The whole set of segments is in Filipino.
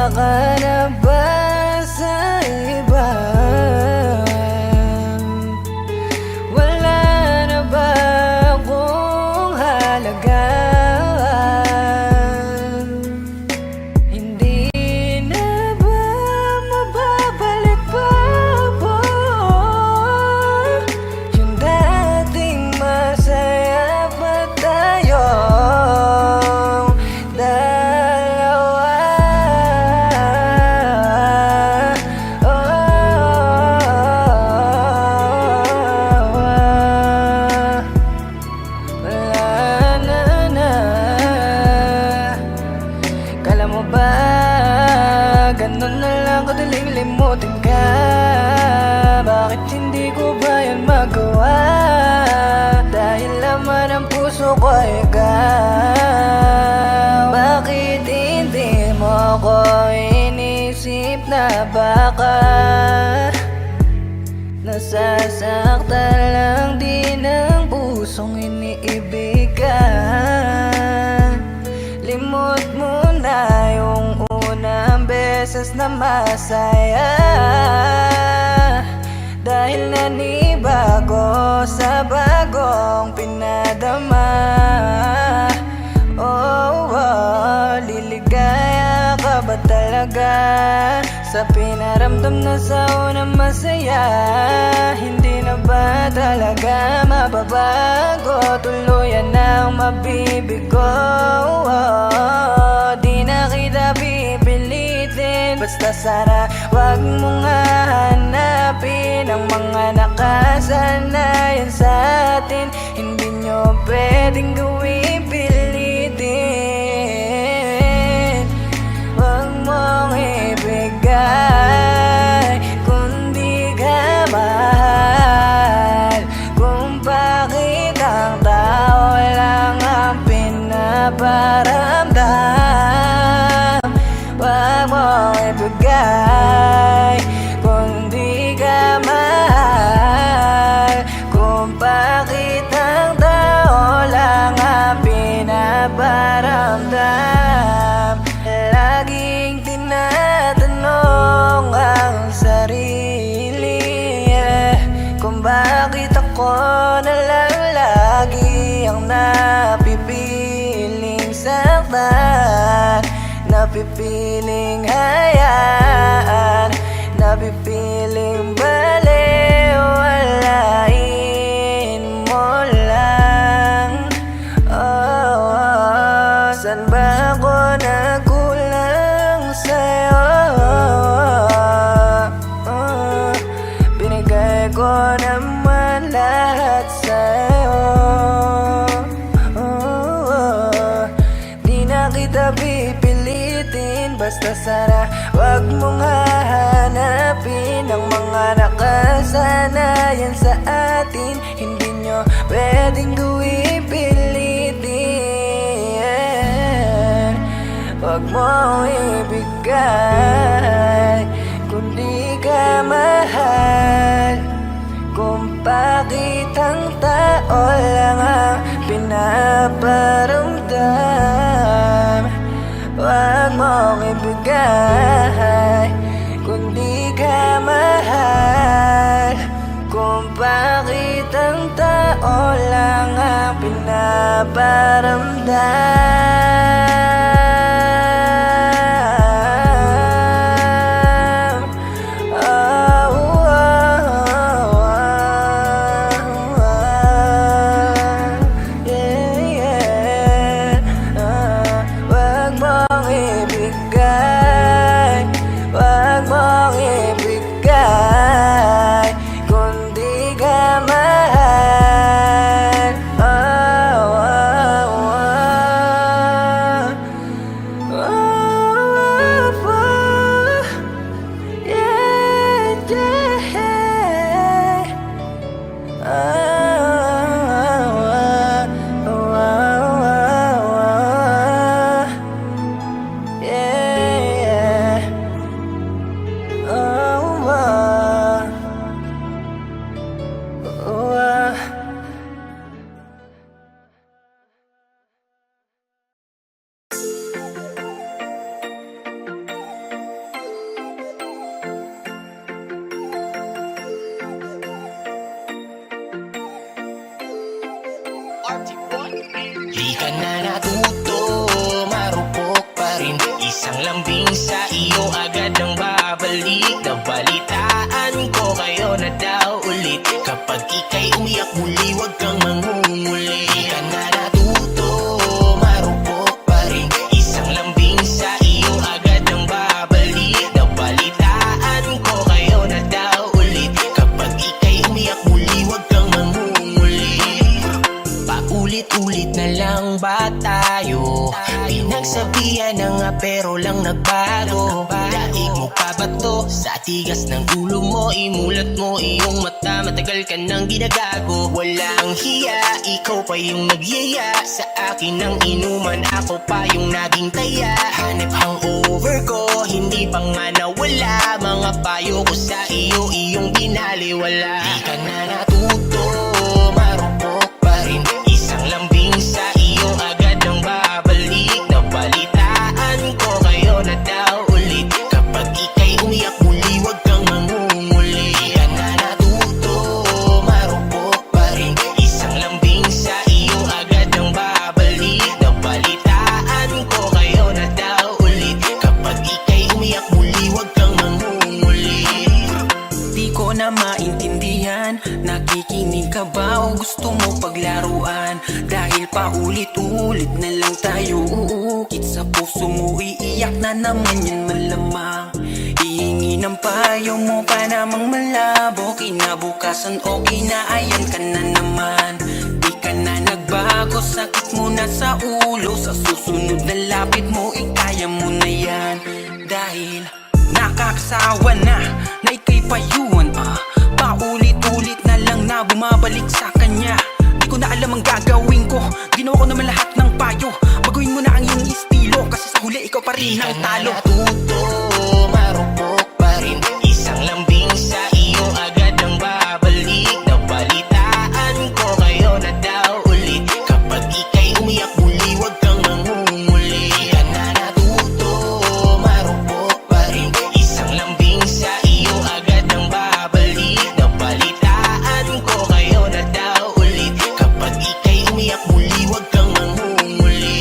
ka na ba sa iba? Wala na ba akong halaga? Hindi na ba mababalik pa po yung dating masaya pa tayong dalawa? Wala na. Kala mo ba ganun na lang kadaling limutin ka? Bakit hindi ko ba yan magawa? Dahil laman ang puso ko ikaw. Bakit hindi mo ko inisip na baka nasasaktan lang din ang pusong iniibigan? Limot mo na yung unang beses na masaya, dahil nanibago sa bagong pinadama. Liligaya ka ba talaga sa pinaramdam na sa unang masaya? Hindi na ba talaga mababago? Tuluyan ang mabibigo. Di na kita pipilitin, basta sana wag mong hahanapin ang mga nakasanayan sa atin. Hindi nyo pwedeng gawin pilitin. Wag mong ibigay kung di ka mahal, kung bakit ang tao lang ang pinaparamdam. Wag mong ibigay kung di ka mahal, kung bakit ang tao lang ang pinaparamdam. Laging tinatanong ang sarili, kung bakit ako na lang lagi ang napipiling saktan, napipiling hayaan, napipiling balewalain mo lang. San ba ako nagkulang sa'yo? Binigay ko naman lahat sa'yo. Di na kita pipilitin, basta sana wag mong hahanapin ang mga nakasanayan sa atin. Hindi nyo pwedeng gawin pilitin. Wag mong ibigay kung di ka mahal, kung bakit ang tao lang ang pinaparamdam. Wag mong ibigay kung di ka mahal, kung bakit ang tao lang ang pinaparamdam. Wag mong ibigay, wag mong ibigay kung di ka mahal. lambing sa iyo agad ang babalik. Nabalitaan ko kayo na daw ulit. Kapag ika'y umiyak muli, huwag kang mangunguli. Di ka na natuto, marupok pa rin. Isang lambing sa iyo agad ang babalik. Nabalitaan ko kayo na daw ulit. Kapag ika'y umiyak muli, huwag kang mangunguli. Paulit-ulit na lang ba tayo? Pinagsabihan na nga pero lang nagbago. Daig mo pa ba to? Sa tigas ng ulo mo, imulat mo iyong mata. Matagal ka nang ginagago. Walang hiya, ikaw pa yung nagyaya. Sa akin ang inuman, ako pa yung naging taya. Hanep hangover ko, hindi pa nga nawala. Mga payo ko sa iyo, iyong binaliwala. Di ka na natuto, marupok pa rin. Isang lambing sa iyo agad ang babalik. Nabalitaan ko kayo na daw ulit. Kapag ika'y umiyak muli, huwag kang mangunguli. Di ka na natuto, marupok pa rin. Isang lambing sa iyo agad ang babalik. Nabalitaan ko kayo na daw ulit. Kapag ika'y umiyak muli, huwag kang mangunguli. Di ko na maintindihan, nakikinig ka ba o gusto mo paglaruan? Dahil paulit-ulit na lang tayo uukit sa puso mo, iiyak na naman yan malamang. Ihingi ng payo mo pa namang malabo, kinabukasan okay na ayan ka na naman. Di ka na nagbago, sakit mo na sa ulo, sa susunod na lapit mo ikaya mo na yan. Dahil nakakasawa na ika'y payuhan paulit-ulit na lang na bumabalik sa kanya. Di ko na alam ang gagawin ko, ginawa ko naman lahat ng payo. Baguhin mo na ang iyong estilo, kasi sa huli ikaw pa rin ang talo. Di ka na natuto, marupok pa rin. Isang lambing sa iyo agad ang babalik. Nabalitaan ko kayo na daw ulit. Kapag ika'y umiyak muli, huwag kang mangunguli. Di ka na natuto, marupok pa rin. Isang lambing sa iyo agad ang babalik. Nabalitaan ko kayo na daw ulit. Kapag ika'y umiyak muli, huwag kang mangunguli.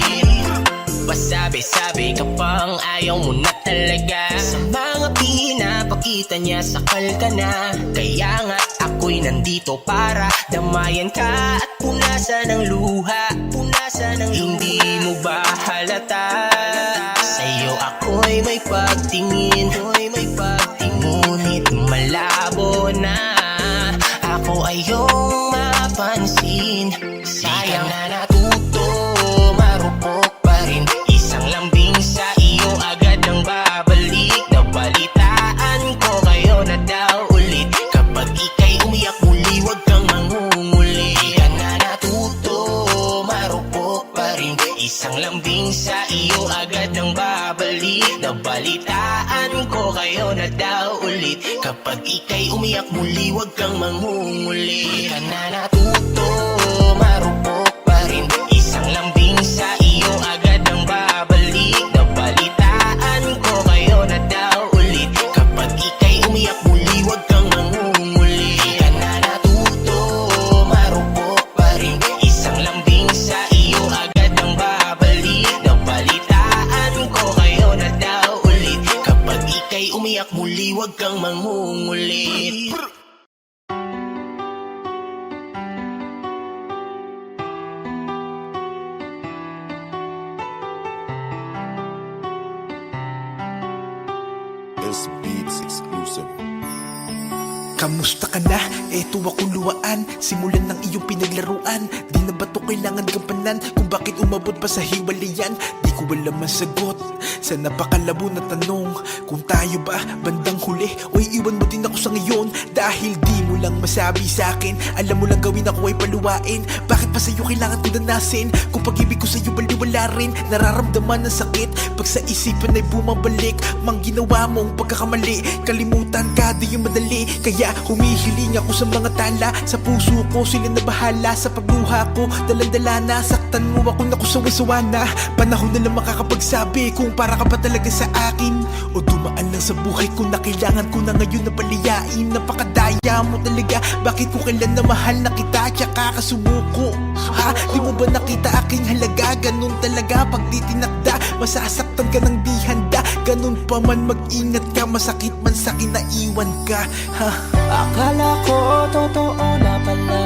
Pasabi-sabi ka pang ayaw mo na talaga. Sa mga pinapakita niya, sakal ka na. Kaya nga ako'y nandito para damayan ka at punasan ng luha. Punasan ng hindi mo ba halata? Sa'yo ako'y may pagtingin, ngunit malabo na. Ako ay iyong mapansin. Sayang na natuto, marupok pa rin. Isang lambing sa iyo agad ang babalik. Nabalitaan ko kayo na daw ulit. Kapag ika'y umiyak muli, huwag kang mangunguli. Di ka na natuto, marupok pa rin. Isang lambing sa iyo agad ang babalik. Nabalitaan ko kayo na daw ulit. Kapag ika'y umiyak muli, huwag kang mangunguli. Di ka na natuto, marupok pa rin. Isang lambing sa iyo agad ang babalik. Nabalitaan ko kayo na daw ulit. Kapag ika'y umiyak muli, huwag kang mangunguli. Di ka na natuto, marupok pa rin. Isang lambing sa iyo agad ang babalik. Nabalitaan ko kayo na daw ulit. Kapag ika'y umiyak muli, huwag kang mangungulit. S Beats exclusive. Kamusta ka na? Eto ako luwaan. Simulan ng iyong pinaglaruan. Di na ba to kailangan gampanan? Kung bakit umabot pa sa hiwalayan? Di ko alam ang sagot sa napakalabo na tanong. Kung tayo ba bandang huli o iiwan mo din ako sa ngayon? Dahil di mo lang masabi sa akin, alam mo lang gawin ako ay paluwain. Bakit pa sa'yo kailangan ko danasin? Kung pag-ibig ko sa'yo baliwala rin. Nararamdaman ng sakit pag sa isipan ay bumabalik. Mang ginawa mong pagkakamali, kalimutan ka di yung madali. Kaya humihiling ako sa mga tala. Sa puso ko sila na bahala. Sa pagluha ko dalan-dala na. Saktan mo ako na kusawa-sawa na. Panahon na lang makakapagsabi kung para ka pa talaga sa akin o Dumaan lang sa buhay ko na kailangan ko na ngayon na paliyain. Napakadaya mo talaga, bakit ko kailan na mahal na kita tsaka kasumuko? Ha? Di mo ba nakita aking halaga? Ganun talaga pag di tinakda, masasaktan ka ng di handa. Ganun pa man mag-ingat ka, masakit man sa kinaiwan ka. Ha? Akala ko totoo na pala,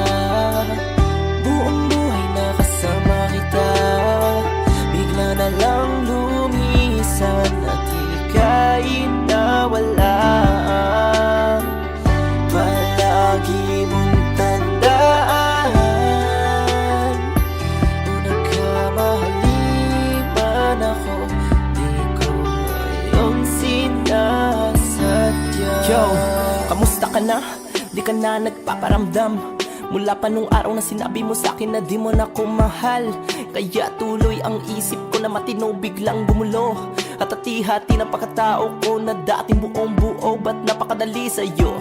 buong buhay na kasama kita. Bigla na lang lumisan at ika'y nawala. Palagi mong tandaan, kung nagkamali man ako, di ko yung sinasadya. Yo, kamusta ka na? Di ka na nagpaparamdam mula pa nung araw na sinabi mo sa'kin na di mo na ko mahal. Kaya tuloy ang isip ko na matino biglang gumulo. At hati-hati ng pagkatao ko na dating buong buo. Ba't napakadali sa'yo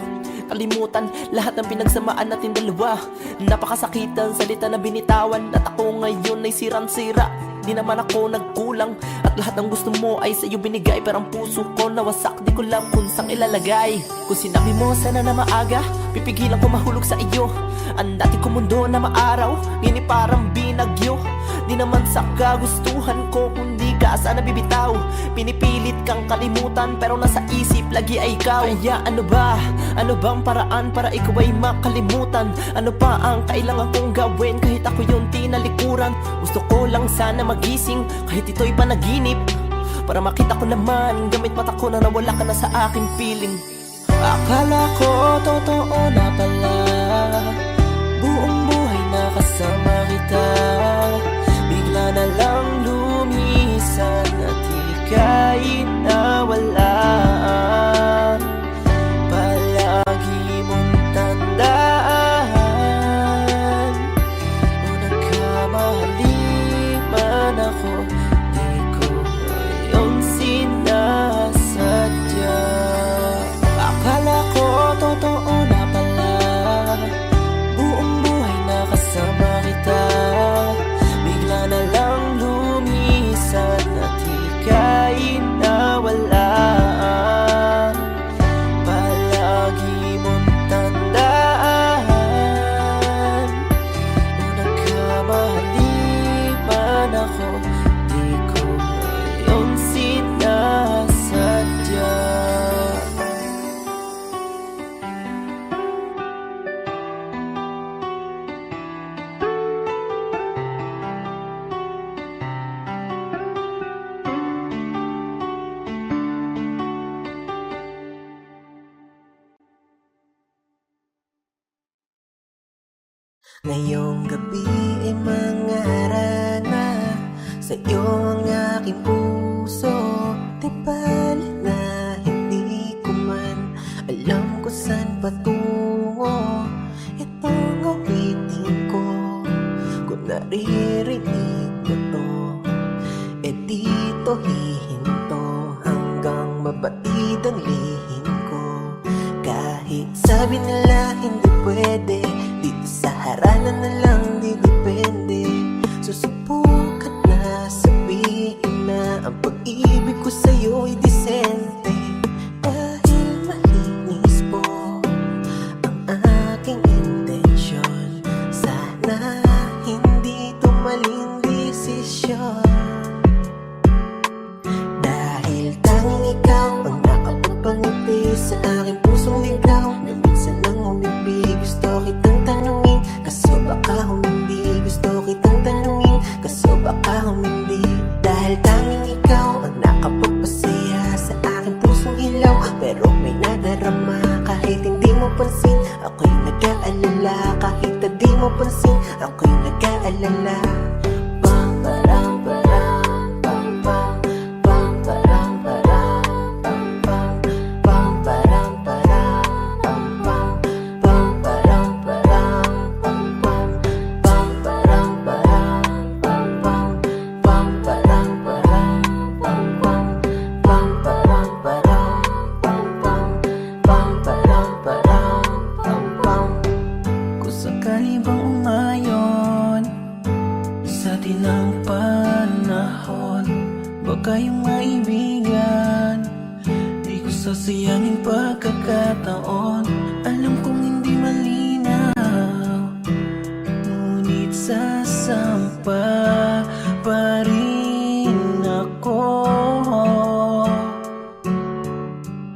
kalimutan lahat ng pinagsamaan natin dalawa? Napakasakitan salita na binitawan, at ako ngayon ay sirang-sira. Di naman ako nagkulang, at lahat ng gusto mo ay sa'yo binigay. Pero ang puso ko nawasak, di ko lang kung saan ilalagay. Kung sinabi mo sana na maaga, pipigilan ko mahulog sa iyo. Ang dati ko mundo na maaraw, nini parang binagyo. Di naman sa kagustuhan ko, kundi ka sana bibitaw. Pinipilit kang kalimutan, pero nasa isip lagi ay ikaw. Kaya ano ba? Ano bang paraan para ikaw ay makalimutan? Ano pa ang kailangan kong gawin kahit ako yung tinalikuran? Gusto ko lang sana magising kahit ito'y panaginip, para makita ko naman gamit mata ko na nawala ka na sa aking piling. Akala ko totoo na pala, buong buhay na kasama kita. Bigla na lang lumisan at ika'y nawala. Palagi mong tandaan, kung nagkamali man ako, di ko yung sinasadya. Akala ko totoo na pala, buong buhay na kasama kita. Bigla na lang lumisan at ika'y nawala. Palagi mong tandaan, kung nagkamali man ako, di ko yung sinasadya. Ngayong gabi ay mangarana sa'yo ang aking puso. Di bali na hindi ko man alam kung saan patungo. Itong awitin ko, kung naririnig mo to, e dito hihinto hanggang mabatid ang lihim ko. Kahit sabi nila hindi pwede, dito sa haralan na lang di depende. Susubukan na sabihin na ang pag-ibig ko sa'yo ay disente. Dahil malinis po ang aking intensyon, sana hindi ito maling desisyon. Dahil tanging ikaw ang nakapagpangiti sa aking pusong ligaw, na minsan lang umibig. Gusto kitang tanungin, kaso baka humindi. Gusto kitang tanungin, kaso baka humindi. Dahil tanging ikaw ang nakapagpasaya sa aking pusong ilaw. Pero may nadarama kahit hindi mo pansin, ako'y nag-aalala. Kahit hindi mo pansin, ako'y nag-aalala. Bang, parang, parang, bang, bang. Bang, parang, parang, bang, bang. Bang, parang, parang, bang, bang. Bang, parang, parang, bang, bang. Bang, parang, parang, bang, bang. Bang, parang, parang, bang, bang. Bang, parang, parang, bang, bang. Bang, parang, parang, bang, bang. Kung sakali bang umayon sa masasayangin pagkakataon. Alam kong hindi malinaw, ngunit sasampa pa rin ako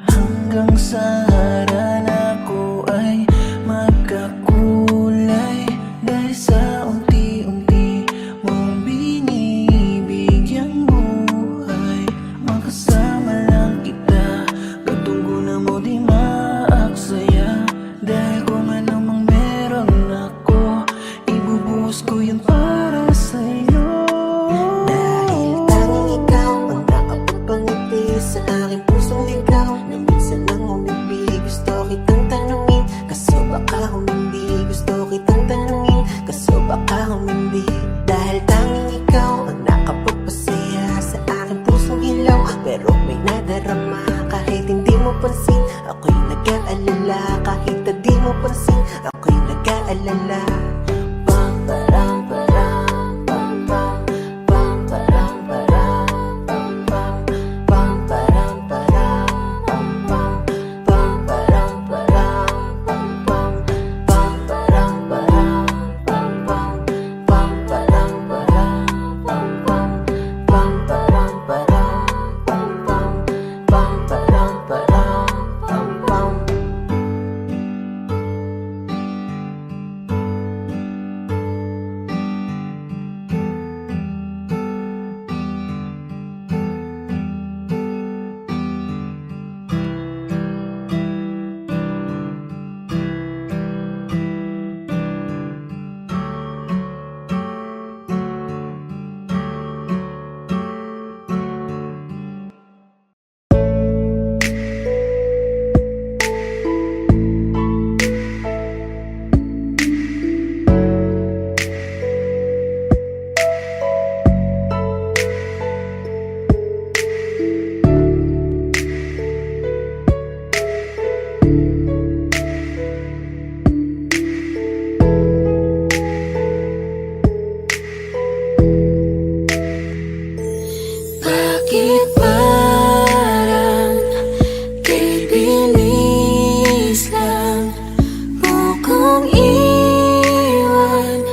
hanggang sa harap ako ay magkakulay dahil sa unti-unti mong binibigyang buhay. Makasama lang kita, katunggo na mo di maaksaya. Dahil kung ano mang meron ako, ibubuhos ko yun para sa'yo. Dahil tanging ikaw ang nakapagpangiti sa aking pusong ligaw, na minsan lang umibig. Gusto kitang tanungin, kaso baka humindi. Gusto kitang tanungin, kaso baka humindi. Dahil tanging ikaw ang nakapagpasaya sa aking pusong hilaw. Pero may nadarama kahit hindi mo pansin. Ako'y nag-aalala kahit hindi mo pansin. Ako'y nag-aalala. Pam param param pam pam, pam param param pam pam, pam param param pam pam, pam param param pam pam, pam param param pam pam, pam param param pam pam, pam param param pam pam, pam param param pam pam. Bakit parang kay bilis lang mo kong iwan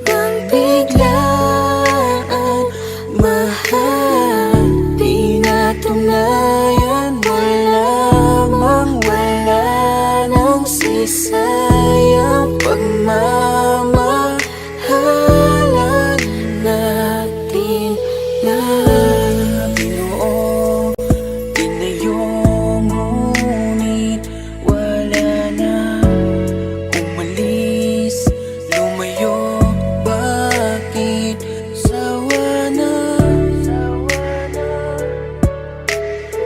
nang biglaan? Mahal, di natunayan mo lamang, wala nang sisayang pagmamahalan natin na binuo. Tinayo ngunit wala na, umalis, lumayo. Bakit sawa na?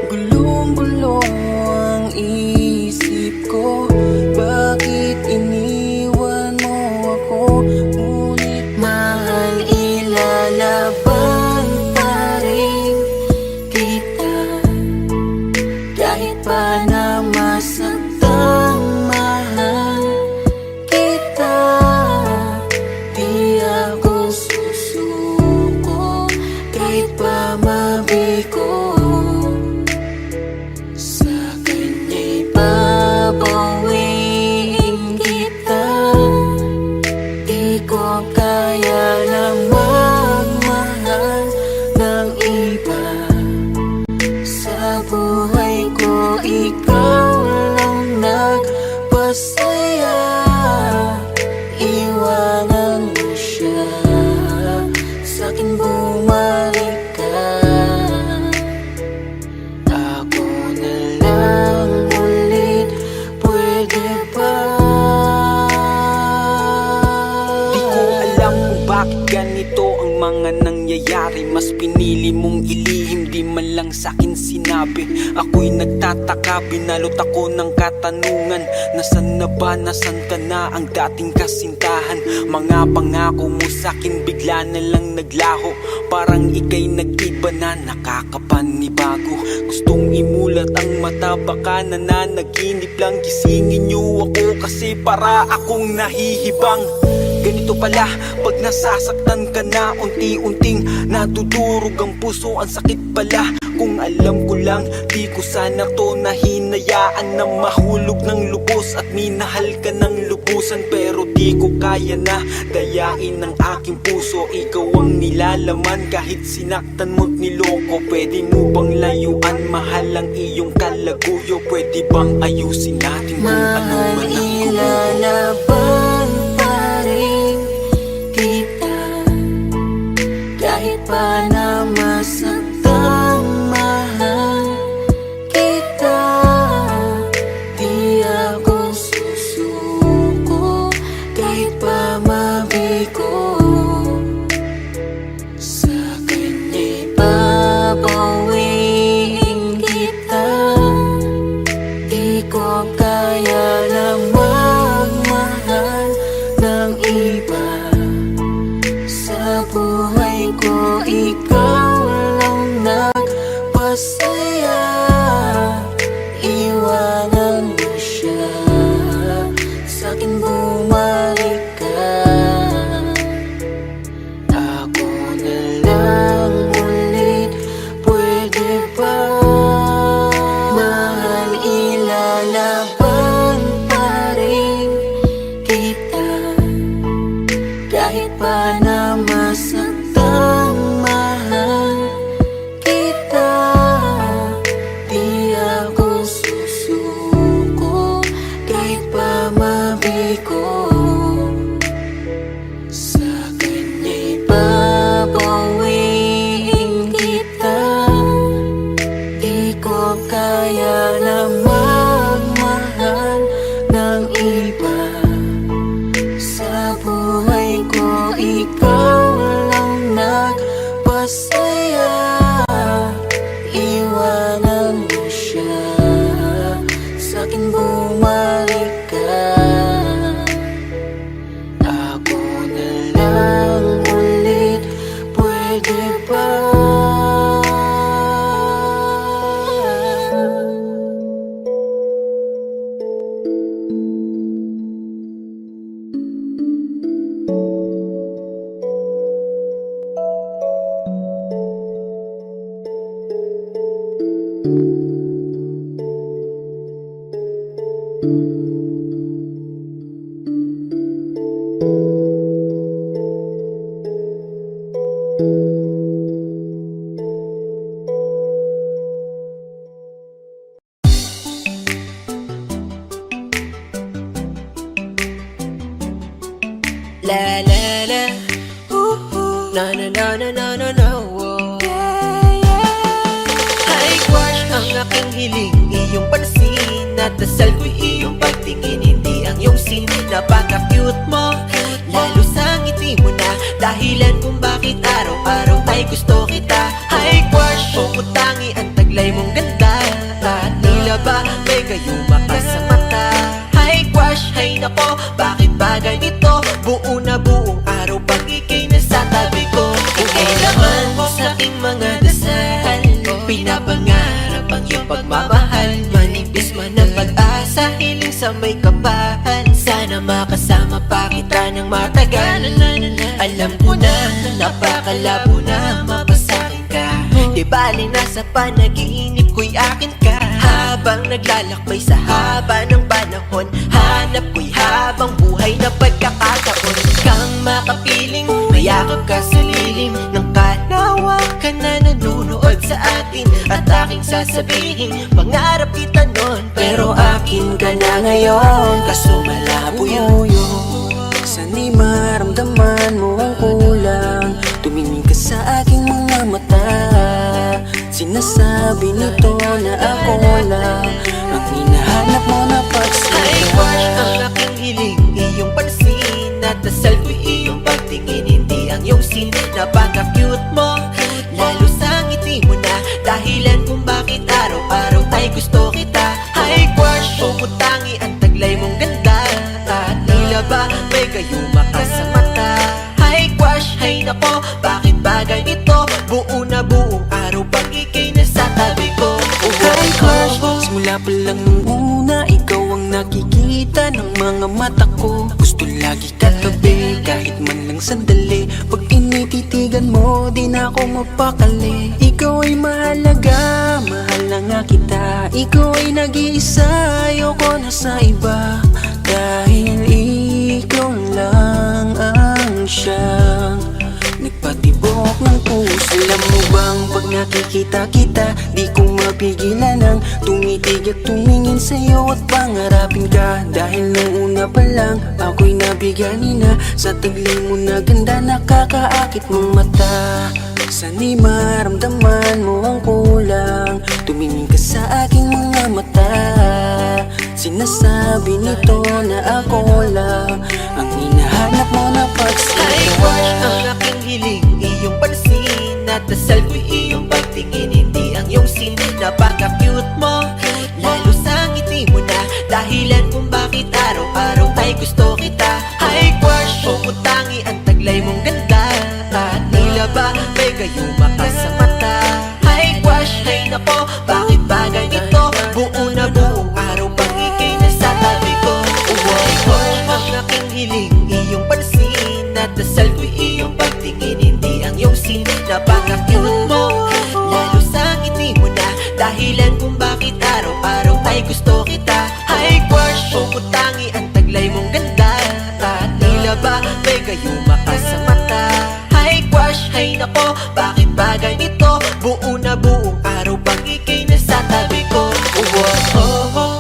Gulong-gulo ang isip ko. Bakit iniwan mo ako? Ngunit mahal, ilalaban pa rin kita. Kahit pa na masaktan, mahal kita. Di ako susuko kahit pa mabigo. Sa kanya'y babawiin kita. Di ko kaya na magmahal ng iba. Sa buhay ko, ikaw lang nagpasaya. Iwanan mo siya, sa'kin bumalik ka. Ako na lang ulit, pwede ba? Di ko alam kung bakit ganito ang mga nangyayari. Mas pinili mong ilihim, di man lang sa'kin sinabi. Ako'y nagtataka, binalot ako ng katanungan. Nasaan na ba, nasaan ka na ang dating kasintahan? Mga pangako mo sa'kin bigla na lang naglaho. Parang ika'y nag-iba na, nakakapanibago. Gustong imulat ang mata, baka nananaginip lang. Gisingin niyo ako kasi para akong nahihibang. Ganito pala pag nasasaktan ka na, unti-unting nadudurog ang puso. Ang sakit pala, kung alam ko lang, di ko sana to nahinayaan na mahulog ng lubos at minahal ka ng lubusan. Pero di ko kaya na dayain ang aking puso. Ikaw ang nilalaman kahit sinaktan mo't niloko. Pwede mo bang layuan, mahal ang iyong kalaguyo? Pwede bang ayusin natin kung ano man ang Ilalaban pa rin kita kahit pa na masaktan, mahal kita. Di ako susuko kahit pa mabigo. Sa kanya'y babawiin kita. Di ko kaya lang magmahal ng iba. Sa buhay ko, ikaw lang nagpasaya. Iwanan mo siya, sa'kin bumalik ka. Ako na lang ulit, pwede ba? Mahal, ilalaban pa rin kita kahit pa na masaktan, mahal kita. Di ako susuko kahit pa mabigo. Sa kanya'y babawiin kita. Di ko kaya na magmahal ng iba. Sa buhay ko, ikaw lang nagpasaya. Iwanan mo siya, sa'kin bumalik ka. Ako na lang ulit, pwede ba? La la la, na na na na na na na, oh. Hi crush, ang aking hiling, iyong pansin. At dasal ko'y iyong pagtingin, hindi ang iyong sin. Napaka-cute mo, lalo sa ngiti mo na dahilan kung bakit araw-araw ay gusto kita. Hi crush, pumutangi ang taglay mong ganda. At tila ba may gayuma ka sa mata. Hi crush, hay nako, bakit ba ganito? Buo na buong araw pag ika'y nasa tabi ko. Ika'y laman sa aking mga dasal. Pinapangarap ang iyong pagmamahal. Manipis man ang pag-asa, hiling sa may kapal. Sana makasama pa kita ng matagal. Alam ko na, napakalabo na mapasakin ka. Di bali nasa panaginip ko'y akin ka. Habang naglalakbay sa haba ng panahon, hanap ko'y habang buhay na pagkakataon. Kang makapiling, mayakap ka sa lilim ng kalawakan na nanunood sa atin. At aking sasabihin, pangarap kita nun, pero akin ka na ngayon. Kaso malabo yun. Sana'y maramdaman mo ang kulang. Tumingin ka sa aking mga mata. Sinasabi nito na ako lang ang hinahanap mo na Hi crush, ang pagsaya. aking hiling, iyong pansin. At dasal ko'y iyong pagtingin, hindi ang iyong sin. Napaka-cute mo, lalo sa ngiti mo na dahilan kung bakit araw-araw ay gusto kita. Hi crush, pumutangi ang taglay mong ganda. At tila ba may gayuma ka sa mata. Hi crush, hay nako, bakit ba ganito? Buo na buong araw pag ika'y nasa tabi ko. Hi crush, simula pa lang nung una, ikaw ang nakikita ng mga mata ko. Gusto lagi ka tabi kahit man lang sandali. Pag tinititigan mo, di na ako mapakali. Ikaw ay mahalaga, mahal na nga kita. Ikaw ay nag-iisa, ayoko na sa iba. Dahil ikaw lang ang siyang nagpatibok ng puso. Alam mo bang pag nakikita kita, di ko mapigilan ang tumitig at tumingin sa'yo at pangarapin ka. Dahil nung una pa lang, ako'y nabigani na sa tagli mo na ganda, nakakaakit mong mata. Sana'y maramdaman mo ang kulang, tumingin ka sa aking mga mata. Sinasabi nito na ako lang ang hinahanap mo na pagsika. Ay, crush, ang aking hiling, iyong pansin. At dasal ko'y iyong pagtingin, hindi ang iyong sin. Napaka-cute mo, lalo sa ngiti mo na dahilan kung bakit araw-araw ay gusto kita. Ay, crush, pumutangi ang taglay mong ganda. At tila ba may gayuma ka sa mata. Ay, crush, ay nako, bakit ba ganito? Buo na buong araw pang ikay nasa tabi ko. Ay, crush, ang aking hiling, iyong pansin. At dasal ko'y iyong pagtingin, hindi ang iyong sin. Napaka-cute mo, lalo sa ngiti mo na dahilan kung bakit araw-araw ay gusto kita. Ay, crush, pumutangi ang taglay mong ganda. At tila ba may gayuma ka sa mata. Ay, crush, ay nako, bakit ba ganito? Buo na buong araw pang ikay nasa tabi ko. Oh, oh, oh.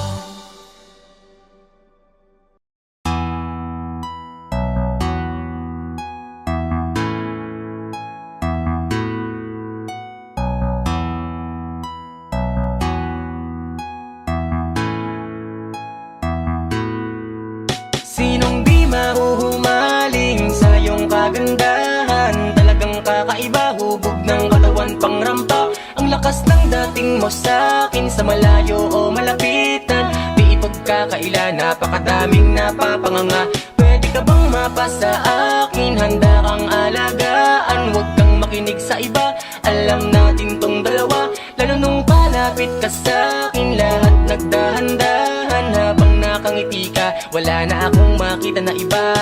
Sinong di mahuhumaling sa iyong kagandahan? Talagang kakaiba, hubog ng katawan pang rampa. Ang lakas ng dating mo sa'kin, sa malayo o malapitan. Di ipagkakaila, napakadaming napapanganga. Pwede ka bang mapasa akin? Handa kang alagaan, huwag kang makinig sa iba. Alam natin tong dalawa, lalo nung palapit ka sa'kin. Lahat nagdahan-dahan habang nakangiti ka, wala na akong makita na iba.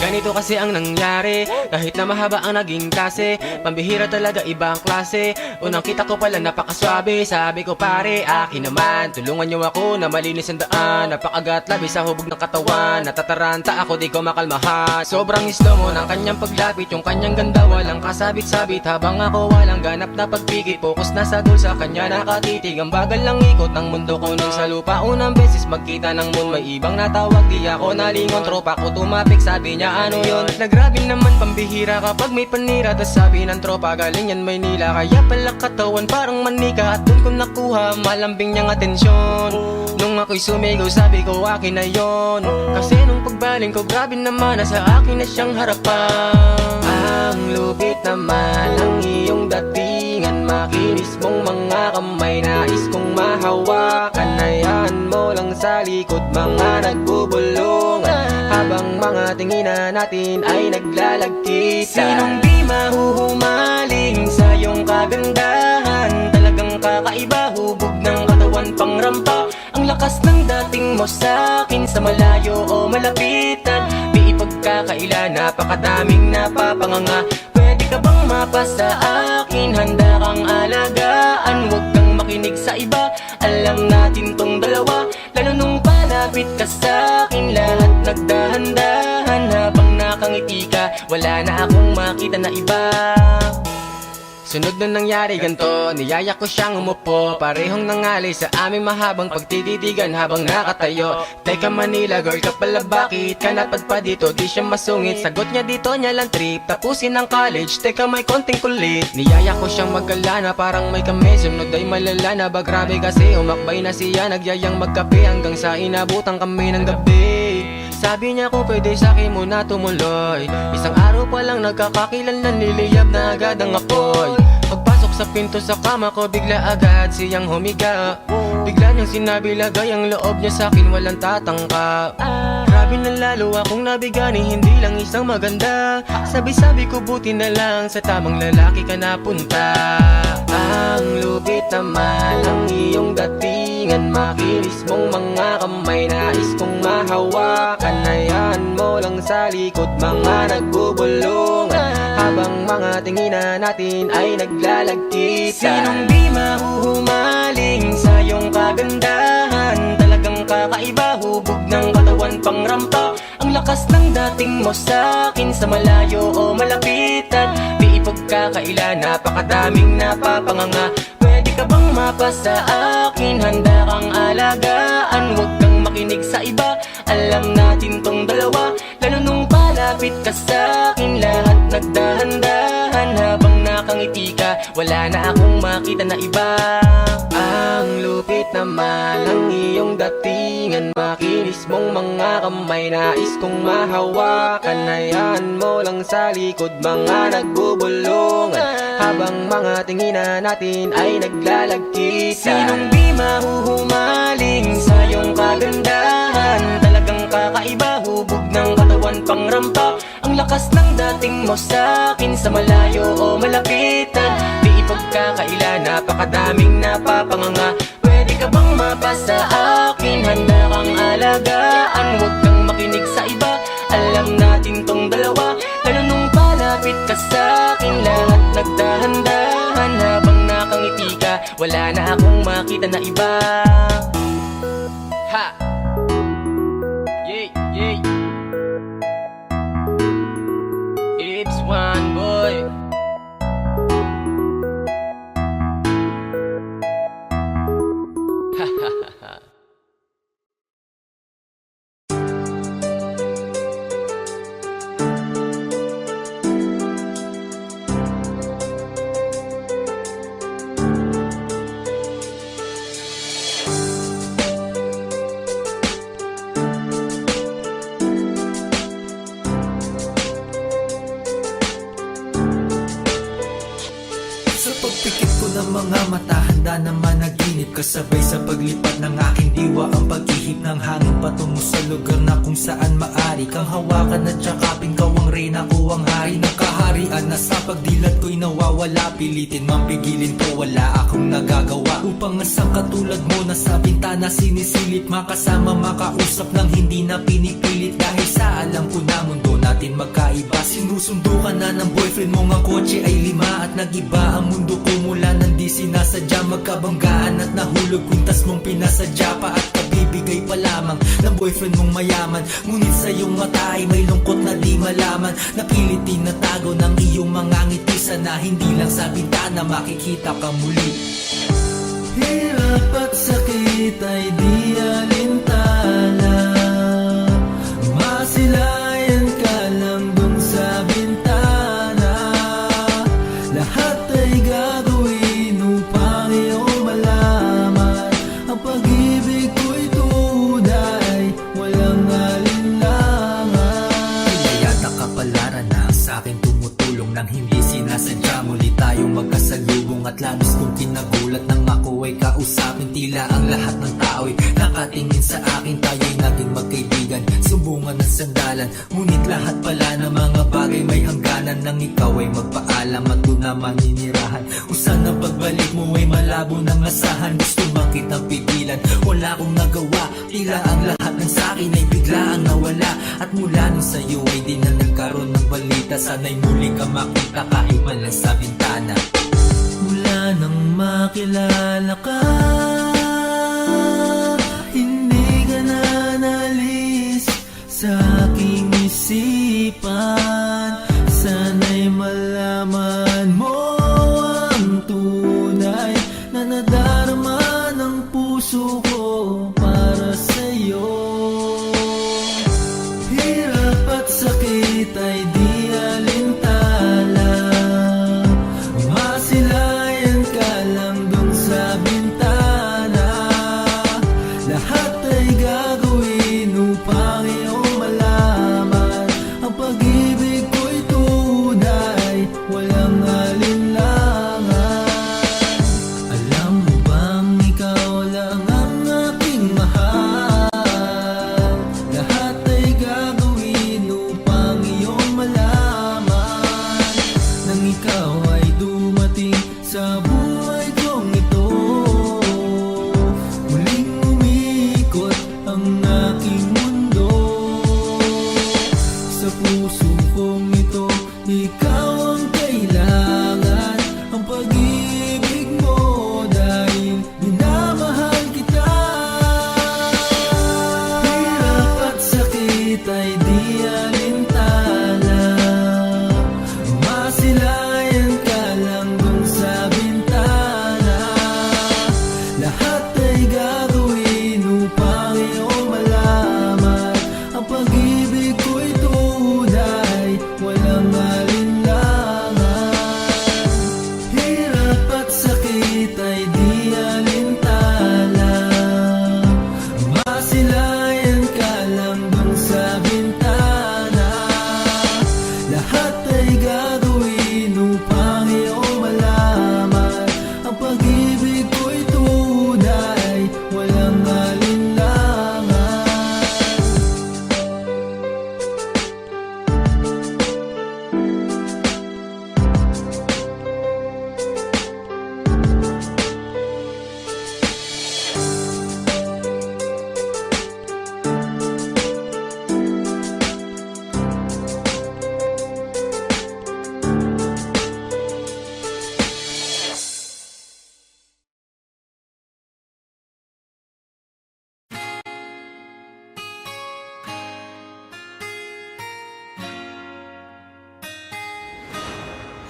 Ganito kasi ang nangyari, kahit na mahaba ang naging klase. Pambihira talaga, ibang klase. Unang kita ko pala napakaswabe. Sabi ko pare, akin naman, tulungan niyo ako na malinis ang daan. Napakagat labi sa hubog ng katawan, natataranta ako di ko makalmahan. Sobrang slow mo ng kanyang paglapit, yung kanyang ganda walang kasabit-sabit. Habang ako walang ganap na pagpikit, focus na sa dul, sa kanya nakatitig. Ang bagal lang ikot ng mundo ko nung sa lupa. Unang beses magkita ng moon, may ibang natawag, di ako nalingon. Tropa ko tumapik, sabi niya ano yun? Nagrabe naman, pambihira kapag may panira. Tas sabi ng tropa, galing yan Maynila. Kaya pala katawan parang manika, at dun ko nakuha malambing niyang atensyon. Nung ako'y sumigaw, sabi ko akin na yon. Kasi nung pagbaling ko, grabe naman, nasa akin na siyang harapan. Ang lupit naman ng iyong datingan, makinis mong mga kamay, nais kong mahawakan. Hayaan mo lang sa likod, mga nagbubulungan, habang mga tinginan natin ay naglalagkitan. Sinong di mahuhumaling sa iyong kagandahan? Talagang kakaiba, hubog ng katawan pang rampa. Ang lakas ng dating mo sa'kin, sa malayo o malapitan. Di ipagkakaila, napakadaming napapanganga. Pwede ka bang mapasa akin? Handa kang alagaan, huwag kang makinig sa iba. Alam natin tong dalawa, lalo nung palapit ka sa'kin. Lahat nagdahan-dahan habang nakangiti ka, wala na akong makita na iba. Sunod na nangyari ganto, niyaya ko siyang umupo. Parehong nangalay sa aming mahabang pagtititigan habang nakatayo. Teka Manila girl ka pala, bakit ka napadpad dito? Di siya masungit, sagot niya dito niya lang trip, tapusin ang college. Teka may konting kulit, niyaya ko siyang magkalana, parang may kami. Sunod ay malala na ba, grabe kasi umakbay na siya. Nagyayang magkape hanggang sa inabutan kami ng gabi. Sabi niya kung pwede sa'kin muna tumuloy. Isang araw pa lang nagkakakilan na, niliyab na agad ang apoy. Pagpasok sa pinto sa kama ko, bigla agad siyang humiga. Bigla niyang sinabi lagay ang loob niya sa'kin, walang tatangka. Grabe na lalo akong nabigani, hindi lang isang maganda. Sabi-sabi ko buti na lang sa tamang lalaki ka napunta. Ang lupit naman ang iyong datingan, makinis mong mga kamay, nais kong mahawakan. Hayaan mo lang sa sa likod, mga nagbubulungan, habang mga tinginan natin ay naglalagkitan. Sinong di mahuhumaling sa iyong kagandahan? Talagang kakaiba, hubog ng katawan pang rampa. Ang lakas ng dating mo sa akin, sa malayo o malapitan, di ipagkakaila, napakadaming napapanganga. Pwede ka bang mapasa akin? Handa kang alagaan, huwag kang makinig sa iba. Alam natin tong dalawa, lalo nung palapit ka sa akin, lahat nagdahan-dahan. Habang nakangiti ka, wala na akong makita na iba. Ang lupit naman ng iyong datingan, makinis mong mga kamay, nais kong mahawakan. Hayaan mo lang sa likod, mga nagbubulungan, habang mga tinginan natin ay naglalagkitan. Sinong di mahuhumaling sa iyong kagandahan? Talagang kakaiba, hubog ng katawan pang rampa. Ang lakas ng dating mo sa akin, sa malayo o malapitan, di ipagkakaila, napakadaming napapanganga. Pwede ka bang mapasa akin? Handa kang alagaan, huwag kang makinig sa iba. Alam natin tong dalawa, lalo nung palapit ka sa akin, lahat nagdahan-dahan. Habang nakangiti ka, wala na akong makita na iba. Ha! Yay, yay. It's one boy. Ha ha ha ha. Sa pagpikit ko ng mga mata, handa na managinip, kasabay sa paglipat ng aking diwa, ang pag-ihip ng hangin patungo sa lugar na kung saan maari kang hawakan at yakapin. Kaw ang reyna ko, ang hari ng kaharian, na sa pagdilat ko'y nawawala. Pilitin mang pigilin ko, wala akong nagagawa, upang asang katulad mo na sa bintana sinisilip, makasama makausap ng hindi na pinipilit. Dahil sa alam ko na mundo natin magkaiba, sinusundo ka na ng boyfriend mo, ang kotse ay 5 at nag-iba ang mundo ko mula nang di sinasadya. Magkabanggaan at nahulog, kuntas mong pinasadya pa at kabibigay pa lamang ng boyfriend mong mayaman. Ngunit sa iyong mata ay may lungkot na di malaman, napilit tinatago ng iyong mga ngiti, sana hindi lang sa bintana makikita ka muli. Hirap at sakit ay di alintana, masilayan ka lang dun sa bintana. Lahat ay gagawin upang iyong malaman, ang pag-ibig ko'y tunay, walang alinlangan. Pinayata kapalaran na sa akin tumutulong nang hindi sinasadya. Muli tayong magkasalubong at labis kong kinagulat nang ako ay kausapin. Tila ang lahat ng tao'y nakatingin sa akin, tayo'y naging magkaibigan, sumbungan ng sandalan. Ngunit lahat pala ng mga bagay may hangganan, nang ikaw ay magpaalam at doon na maninirahan. Kung saan ang pagbalik mo ay malabo ng asahan, gusto bang kitang pigilan, wala akong nagawa. Tila ang lahat ng sakin ay biglaang nawala, at mula nung sa'yo ay di na nagkaroon ng balita. Sana'y muli ka makita kahit man lang sa bintana. Mula nang makilala ka, hindi ka na nalis sa aking isipan. Sana'y malaman mo ang tunay na nadarama ng puso ko para sa'yo. Hirap at sakit ay di alintana, masilayan ka lang dun sa bintana. Lahat ay gagawin upang iyong malaman, ang pag-ibig ko'y tunay, walang alinlangan. Alam mo bang ikaw lang ang aking mahal? Lahat ay gagawin upang iyong malaman, nang ikaw ay dumating sa buhay kong ito. Muling umikot ang aking mundo sa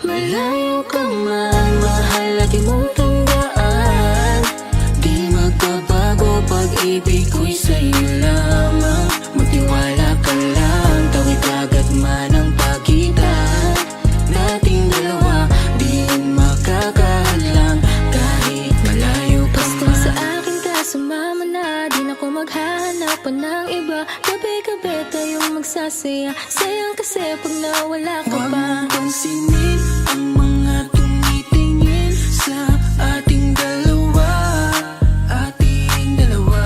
malayo ka man, mahal lagi mong tandaan. Di magbabago, pag-ibig ko'y sa'yo lamang. Magtiwala ka lang, tawid agad man ang pagitan nating dalawa, di yun makakahadlang kahit malayo ka Basta man. sa akin ka sumama na, di na ko maghahanap pa ng iba. Gabi-gabi tayong magsasaya, sayang kasi pag nawala ka Huwag pa. mong pansinin ang mga tumitingin sa ating dalawa, ating dalawa.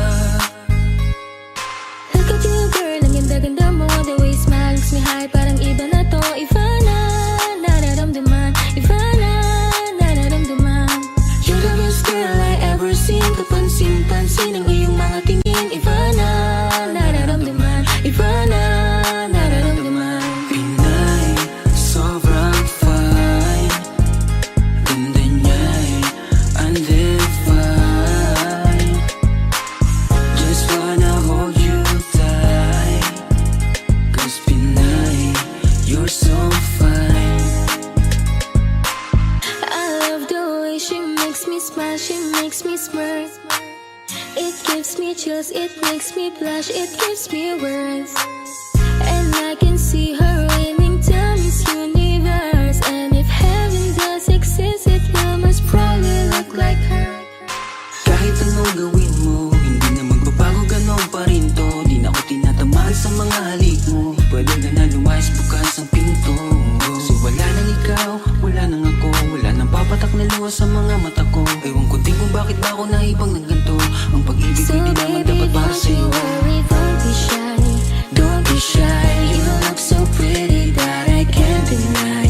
Look at you girl, ang ganda-ganda mo. The way you smile makes me high, parang iba na to. Iba na, nararamdaman. Iba na, nararamdaman. You're the best girl I ever seen. Kapansin-pansin ang iyong mga tingin. Iba na, nararamdaman. Iba na, nararamdaman. Pinay, sobrang fine. Ganda niya'y undefined. Just wanna hold you tight. 'Cause Pinay, you're so fine. I love the way she makes me smile, she makes me smirk. It gives me chills, it makes me blush, it gives me words. And I can see her winning to Miss Universe. And if heaven does exist, it will must probably look like her. Kahit anong gawin mo, hindi na magbabago, ganon pa rin to. Di na ako tinatamaan sa mga halik mo. Pwede ka na lumayas, bukas ang pinto. Kasi wala nang ikaw, wala nang ako, wala nang papatak na luha sa mga mata ko. Ewan ko din kung bakit ba ako naibang ng ganito. Ang pag-ibig So ko'y di naman baby, dapat para don't you sa'yo. worry, don't be shy. Don't be shy, you look so pretty that I can't deny,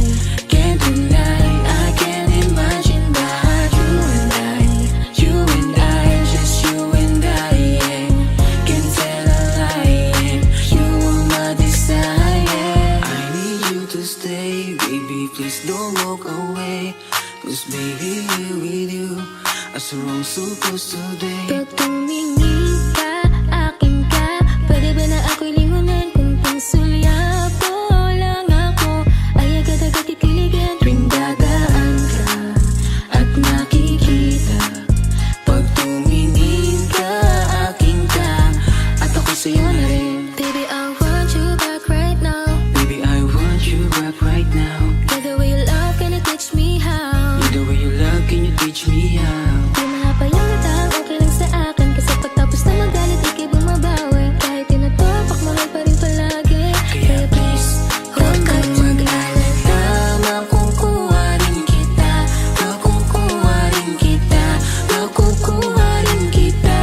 can't deny. I can't imagine that you and I, just you and I, yeah. Can't tell a lie, yeah. You are my desire. I need you to stay, baby, please don't walk away. 'Cause baby, here with you, as we're all supposed to day. Pag tumingin ka, akin ka, pwede ba na ako'y lingunan? Kung pangsulyapo lang ako, ay agad-agad titiligan. Tuwing dadaan ka at nakikita, pag tumingin ka, akin ka, at ako sa'yo na rin. Baby, I want you back right now. Baby, I want you back right now. By the way you love, can you teach me how? The way you love, can you teach me how? Di mahapayang natang okay lang sa akin. Kasi pagtapos na magalit, ikay bumabawi. Kahit tinatopak, mahal pa rin palagi. Kaya please, huwag kang mag-alala, makukuha rin kita, makukuha rin kita, makukuha rin kita.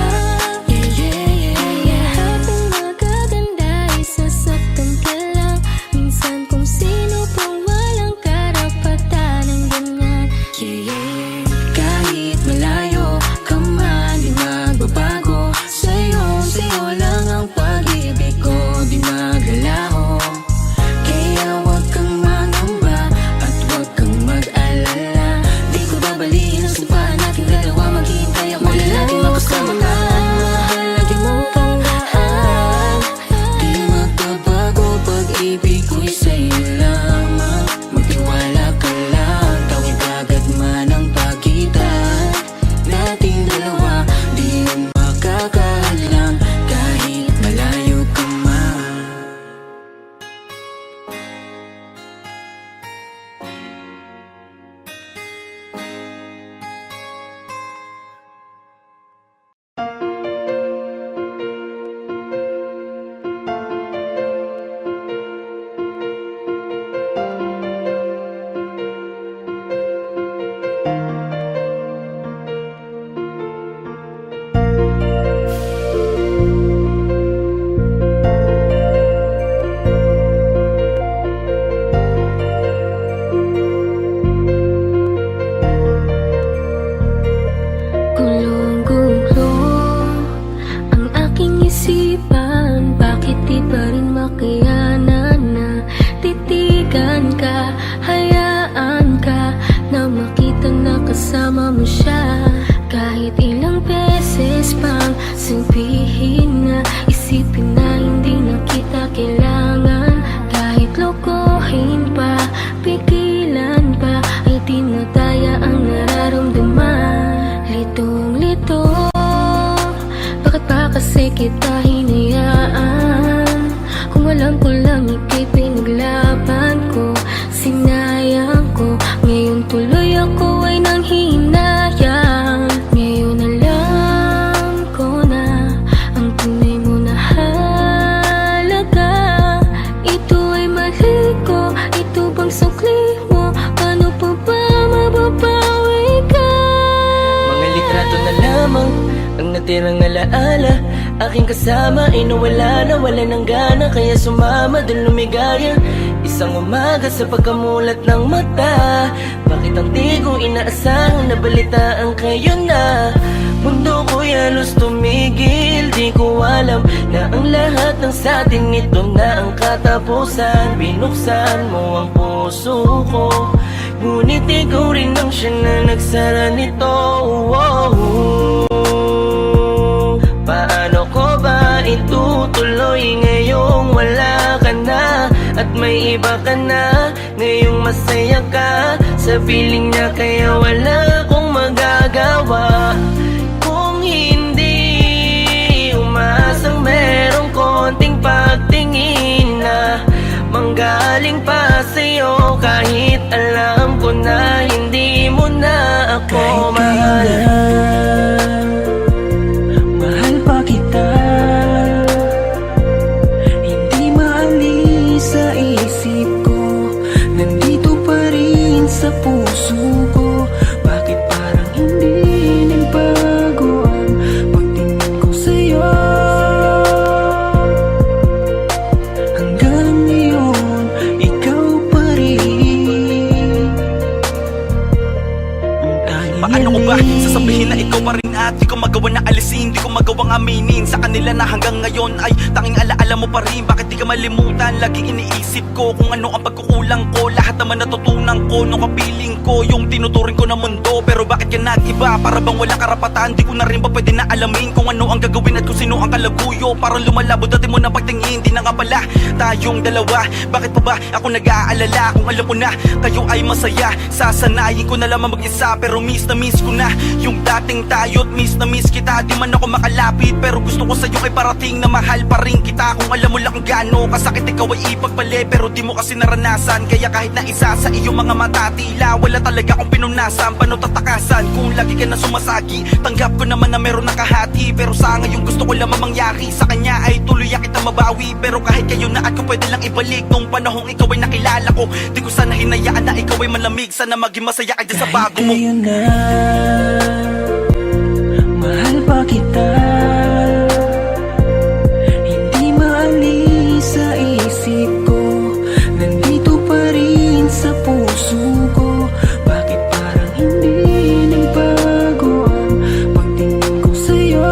Yeah, yeah, yeah, yeah. Lahat ng magaganda ay sasaktan ka lang. Minsan kung sino pang walang karapatan ng ganyan. Yeah, yeah, yeah. Kahit malayo ka man, di magbabago. Sa'yo lang ang pag-ibig ko, di maglalaho. Kaya wag kang mangamba at wag kang mag-alala. Di ko babaliin ang sumpahan nating dalawa. Maghihintay ako na laging makasama ka. Mahal lagi mong tandaan. Di magbabago, pag-ibig ko'y sa'yo lamang. Magtiwala ka lang, tawid agad man ang pagitan nating dalawa, di yun makakahadlang kahit malayo ka man. Gulong-gulo ang aking isipan. Bakit di pa rin makayanan na titigan ka? Hayaan ka na makita na kasama mo siya. Kahit ilang beses pang sabihin na, isipin na hindi na kita kailangan. Kahit lokohin pa, pigilan pa, kasi kita hinayaan. Kung alam ko lang ika'y pinaglaban ko, sinayang ko. Ngayon tuloy ako ay nanghihinayang. Ngayon alam ko na ang tunay mo na halaga. Ito ay mali ko, ito bang sukli mo? Paano pa ba mababawi ka? Mga litrato na lamang ang natirang alaala. Aking kasama ay nawala ng gana, kaya sumama dun lumigaya. Isang umaga sa pagkamulat ng mata, bakit ang di ko inaasahang nabalitaan kayo na? Mundo ko'y halos tumigil, di ko alam na ang lahat ng sa atin ito na ang katapusan. Binuksan mo ang puso ko, ngunit ikaw rin ang siya na nagsara nito. Paano ko ba itutuloy ngayong wala ka na at may iba ka na? Ngayong masaya ka sa piling niya, kaya wala akong magagawa. Kung hindi umaasang merong konting pagtingin na manggaling pa sa'yo, kahit alam ko na hindi mo na ako mahal. Mahal pa kita, hindi maalis sa isip ko, nandito pa rin sa puso ko. Bakit parang hindi nagbago ang pagtingin ko sa'yo? Hanggang ngayon, ikaw pa rin ang Paano ko ba sasabihin na ikaw pa rin at di ko magawa na alisin, di ko magawang aminin sa kanila na hanggang ngayon ay tanging alaala mo pa rin. Bakit di ka malimutan? Laging iniisip ko kung ano ang pagkukulang ko. Lahat naman natutunan ko nung kapiling ko yung tinuturing ko na mundo. Pero bakit ka nag-iba? Para bang wala karapatan? Di ko na rin ba pwede na alamin kung ano ang gagawin at kung sino ang kalaguyo? Parang lumalabo dati mo na pagtingin, di na nga pala tayong dalawa. Bakit pa ba ako nag-aalala kung alam ko na kayo ay masaya? Sasanayin ko na lamang mag-isa, pero miss na miss ko na yung dating tayo't miss na miss kita. Di man ako makalapit, pero gusto ko sa'yo ay parating na mahal pa rin kita. Kung alam mo lang kung gaano kasakit ikaw ay ipagpali, pero di mo kasi naranasan. Kaya kahit na isa sa iyong mga mata, tila wala talaga akong pinunasan. Paano tatakasan kung lagi ka na sumasagi? Tanggap ko naman na meron nakahati, pero sa ngayon gusto ko lamang mangyari sa kanya ay tuluyan kita mabawi. Pero kahit kayo na at ko pwede lang ibalik nung panahong ikaw ay nakilala ko. Di ko sana hinayaan na ikaw ay malamig, sana maging masaya ka dyan sa bago mo. Ngayon na, mahal pa kita, hindi maalis sa isip ko, nandito pa rin sa puso ko. Bakit parang hindi nagbago ang pagtingin ko sa'yo?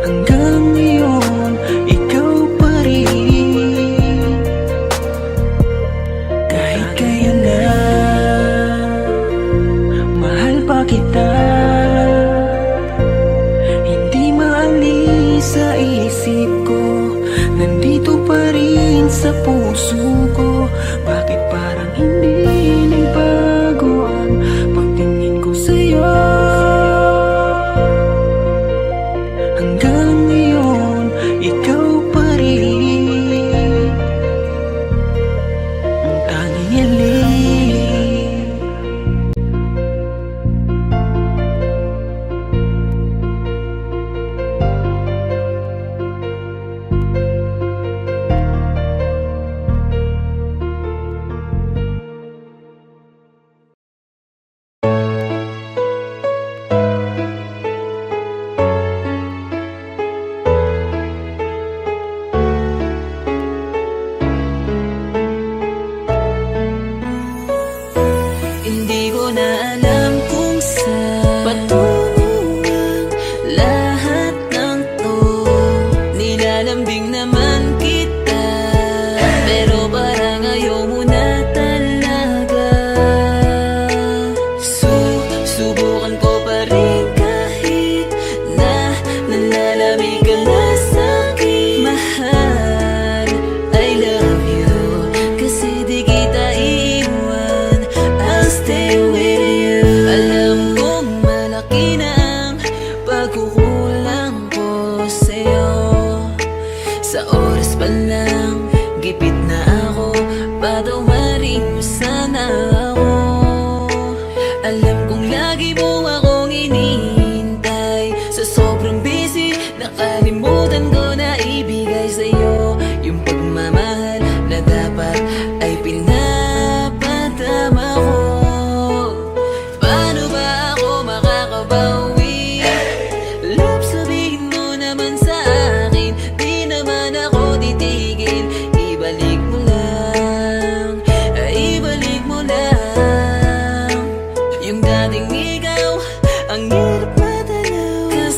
Hanggang ngayon, ikaw pa rin. Kahit kaya na, mahal pa kita, hindi maalis sa isip ko, nandito pa rin sa puso ko. Bakit parang hindi nagbago ang pagtingin ko sa'yo? Hanggang ngayon, ikaw pa rin ang tanging hiling.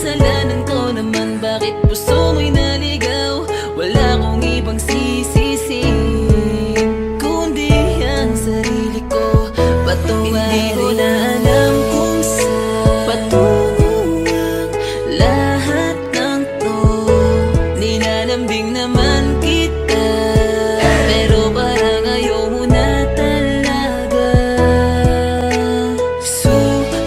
kasalanan ko naman? Bakit puso mo'y naligaw? Wala akong ibang sisisihin kundi ang sarili ko. Patuwarin, hindi ko na alam kung saan patungo ang lahat ng to. Nilalambing naman kita, pero parang ayaw mo na talaga.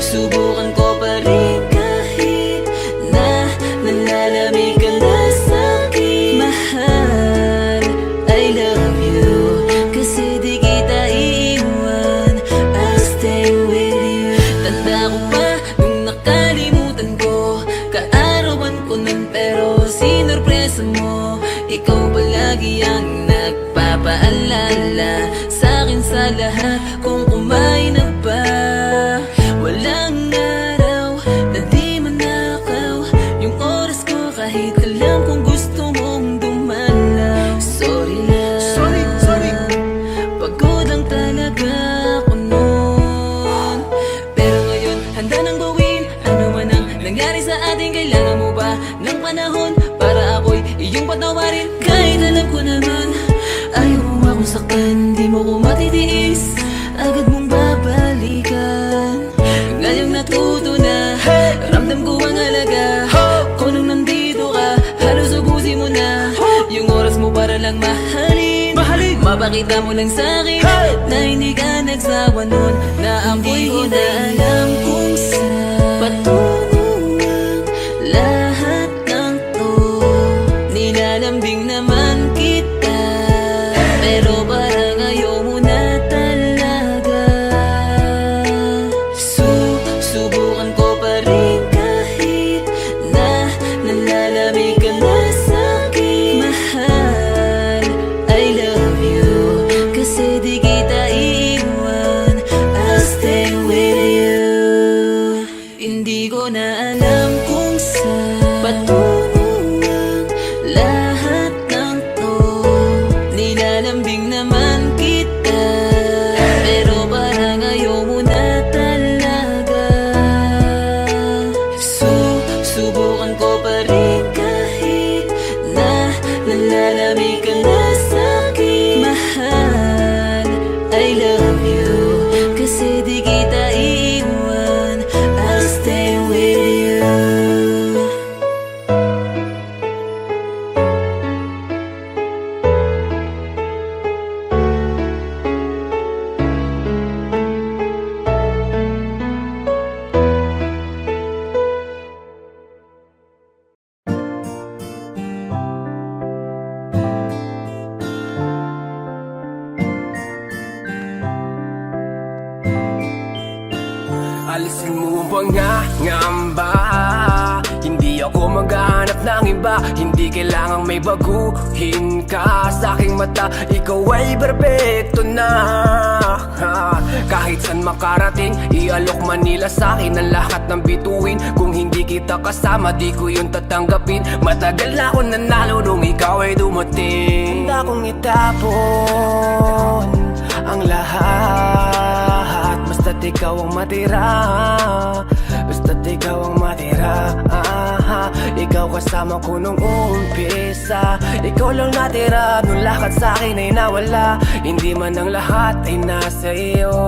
Subukan ko pa rin kahit na nalalamig ka na sa'kin. Mahal, I love you, kasi di kita iiwan. I'll stay with you. Tanda ko pa nung nakalimutan ko, kaarawan ko nun pero sinurpresa mo. Ikaw palagi ang nagpapaalala sa'kin sa lahat kung kumain na ba. Walang araw na di manakaw yung oras ko kahit alam kung gusto mong dumalaw. Sorry na, sorry. Pagod lang talaga ako noon, pero ngayon handa nang gawin ano man ang nangyari sa atin. Kailangan mo ba ng panahon para ako'y iyong patawarin? Kahit alam ko naman ayaw mo akong saktan, di mo ko matitiis, agad mong babalikan. Ngayong natuto na, ramdam ko ang halaga. Kung nung nandito ka, halos ubusin mo na yung oras mo para lang mahalin. Mapakita mo lang sa'kin na hindi ka nagsawa nun, na ako'y hindi na alam kung saan patungo ang lahat ng to. Nilalambing naman kita, pero parang ayaw mo na talaga. Subukan ko pa rin kahit na nalalamig ka na sa'kin. Mahal, I love you, kasi di kita iiwan. I'll stay with you. Hindi ko na alam kung saan patungo ang lahat ng to. Nilalambing naman kita, pero parang ayaw mo na talaga. Subukan ko pa rin kahit na nalalamig ka na sa'kin. Mahal, I love you, kasi di kita iiwan. I'll stay with you. Alisin mo ang pangangamba, hindi ako maghahanap ng iba. Hindi kailangang may baguhin ka. Sa aking mata, ikaw ay perfecto na. Kahit saan makarating, ialok man nila sa'kin ang lahat ng bituin. Kung hindi kita kasama, di ko yun tatanggapin. Matagal na ako nanalo nung ikaw ay dumating. Handa kong itapon ang lahat, basta't ikaw ang matira. Basta't ikaw ang matira. Ikaw kasama ko nung umpisa. Ikaw lang natira nung lahat sa'kin ay nawala. Hindi man ang lahat ay nasa iyo,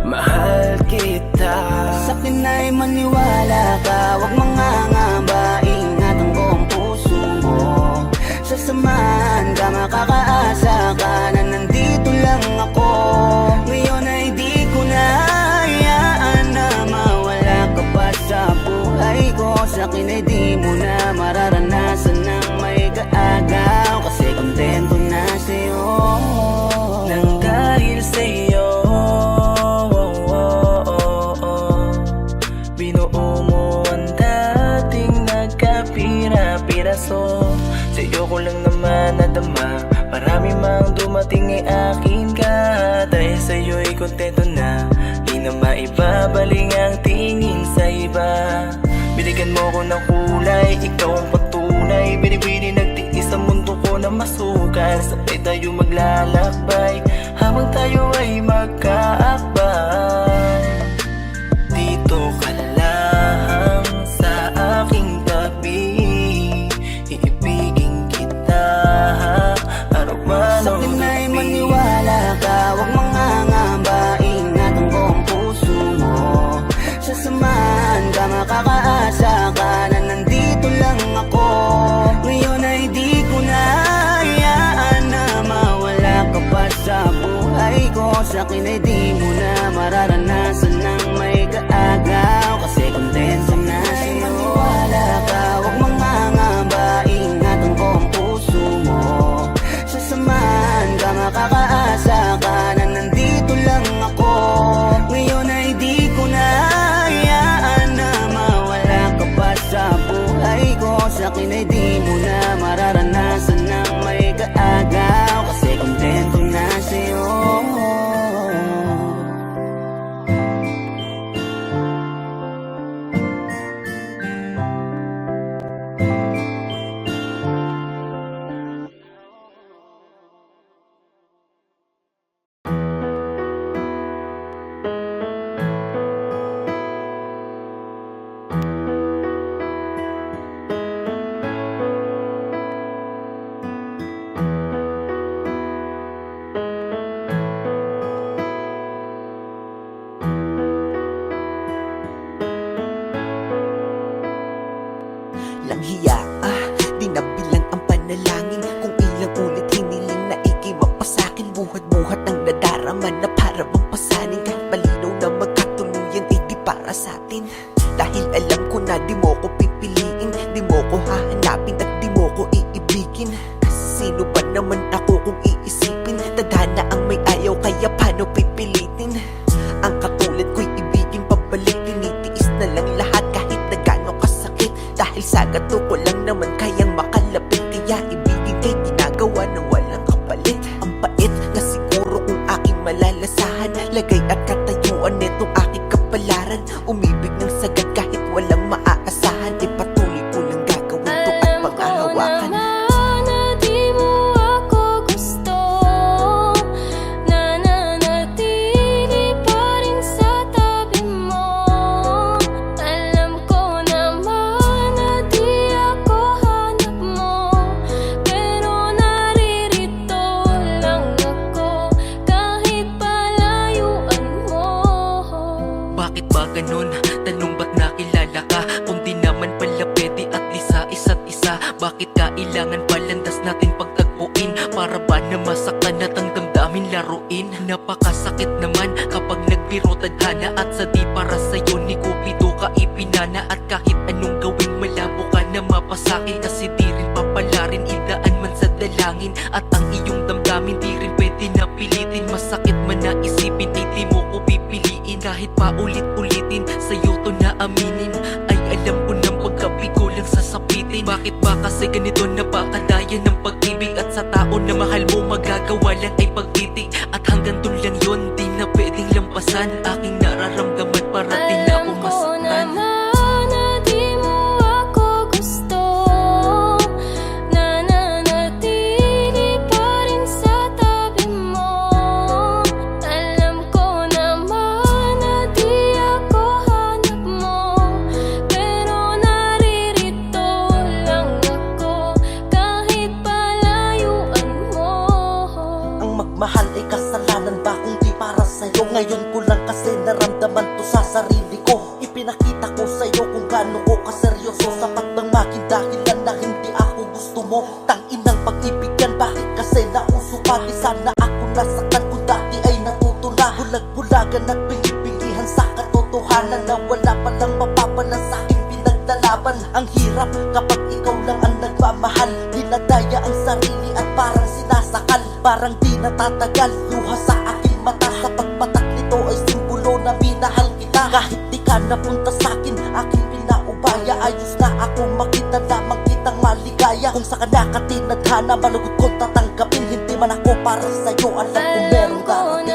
mahal kita. Sa'kin ay maniwala ka, huwag mangangamba. Ingatan ko ang puso mo. Sasamahan ka, makakaasa ka na nandito lang ako. Ngayon ay di ko na hayaan na mawala ka pa sa buhay ko. Sa'kin ay di mo na mararanasan ng may kaagaw, kasi kontento na sa'yo. Nang dahil sa'yo, binuo mo ang dating nagkapira-piraso. Sa'yo ko lang naman nadama, marami mang dumating ay akin ka. Dahil sa'yo'y kontento na, di na maibabaling ang tingin sa iba. Binigyan mo ko ng kulay, ikaw ang patunay. Binibini nagtiis sa mundo ko na masukan. Sabay tayo maglalakbay habang tayo ay magkaakbay. Dito ka lang sa ka na nandito lang ako. Ngayon ay di ko na hayaan na mawala ka pa sa buhay ko. Sa'kin ay di mo na mararanasan ng may kaagaw, kasi kontento na sa'yo. Maniwala ka, huwag mangangamba, ingatan ko ang puso mo. Sasamahan ka, makakaasa ka na nandito lang ako. Ngayon ay di ko na hayaan na mawala ka pa sa buhay ko. Sa'kin ay di mo na mararanasan ng may kaagaw, kasi kontento na sa'yo. Lang hiya, di na bilang ang panalangin. Kung ilang ulit hiniling na ikimapasakin. Buhat-buhat ang nadarama na para bang pasanin. Kahit malinaw na magkatuluyan ay di para sa atin. Dahil alam ko na di mo ko pipiliin, di mo ko hahanapin at di mo ko iibigin. Kasi sino ba naman ako kung iisipin? Tadhana ang may ayaw, kaya paano pipilitin? Ang katulad ko'y ibigin pabalik, tinitiis na lang lahat kahit na gano'ng kasakit. Dahil sa gato ko lang naman kayang makalapit, kaya ibigin kay ginagawa na walang kapalit. Ang pait na siguro kung aking malalasahan, lagay at katayuan netong aking kapalaran. Umibig ng sagad kahit walang maaasahan, ipatuloy ko lang gagawin to at panghahawakan. Bakit ba ganun? Tanong ba't nakilala ka? Kung di naman pala pwede at least sa isa't isa. Bakit kailangan palandas natin pagtagpuin? Para ba na masaktan at ang damdamin laruin? Napakasakit naman kapag nagbiro tadhana at sa di para sa'yo ni Cupido ka ipinana. At kahit anong gawin malabo ka na mapasakin, kasi di rin papalarin, idaan man sa dalangin. At ang iyong damdamin di rin pwede na pilitin. Masakit man na isipin, di mo ko pipiliin. Kahit pa ulit-ulitin, sa'yo to na aminin, ay alam ko nang pagkabigo lang sasapitin. Bakit ba kasi ganito napakadaya ng pag-ibig? At sa tao na mahal mo magagawa lang ay pagtitig. At hanggang dun lang yun, di na pwedeng lampasan. Aking nararamdaman para di na ako masaktan. Mahal ay kasalanan ba kung di para sa'yo? Ngayon ko lang kasi naramdaman to sa sarili ko. Ipinakita ko sa'yo kung gaano ko kaseryoso. Sapat bang maging dahilan na hindi ako gusto mo? Tanginang pag-ibig yan, bakit kasi nauso pa? Di sana ako nasaktan kung dati ay natuto na. Bulag-bulagan at pinipilihan sa katotohanan na wala palang mapapala sa aking pinaglalaban. Ang hirap kapag ikaw lang ang nagmamahal, dinadaya ang sarili at parang sinasakal. Parang di natatagal, luha sa aking mata. Sa pagpatak nito ay simbolo na minahal kita. Kahit di ka napunta sa'kin, aking pinaubaya. Ayos na ako makita lamang kitang maligaya. Kung sa kanaka tinadhana, malagot kong tatanggapin. Hindi man ako para sa'yo, alam ko meron darating.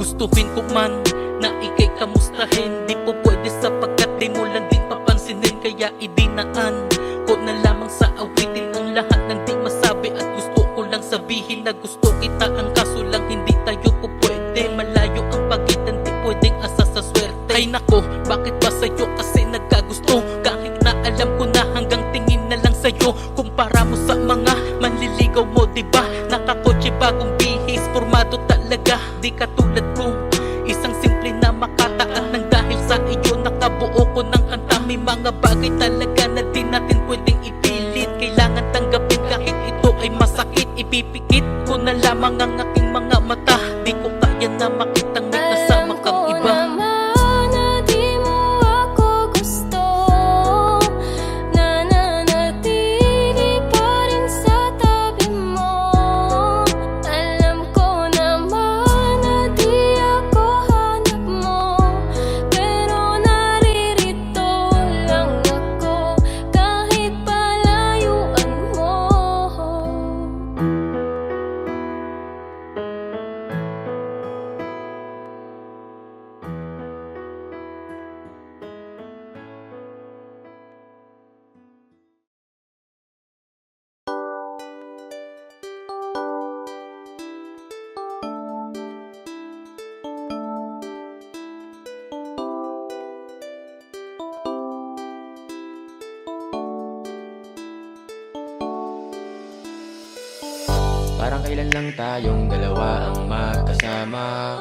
Gustuhin ko man na ikay kamustahin, di po pwede sapagkat di mo lang din papansinin. Kaya idinaan ko na lamang sa awitin ang lahat ng di masabi. At gusto ko lang sabihin na gusto kita, ang kaso lang hindi tayo pupwede. Malayo ang pagitan, di pwedeng asa sa swerte. Ay nako, bakit ba sa'yo kasi nagkagusto? Kahit na alam ko na hanggang tingin na lang sa'yo. Kumpara mo sa mga manliligaw mo, diba? Nakakotse bagong bihis, formado talaga. Di katulad ko, isang simple na makataat ng dahil sa iyo. Nakabuo ko ng kanta, may mga bagay talaga na di natin pwedeng ipilit. Kailangan tanggapin kahit ito ay masakit. Ipipikit ko na lamang ang aking mga mata. Di ko kaya na makitang may kasama kang iba. Parang kailan lang tayong dalawa ang magkasama.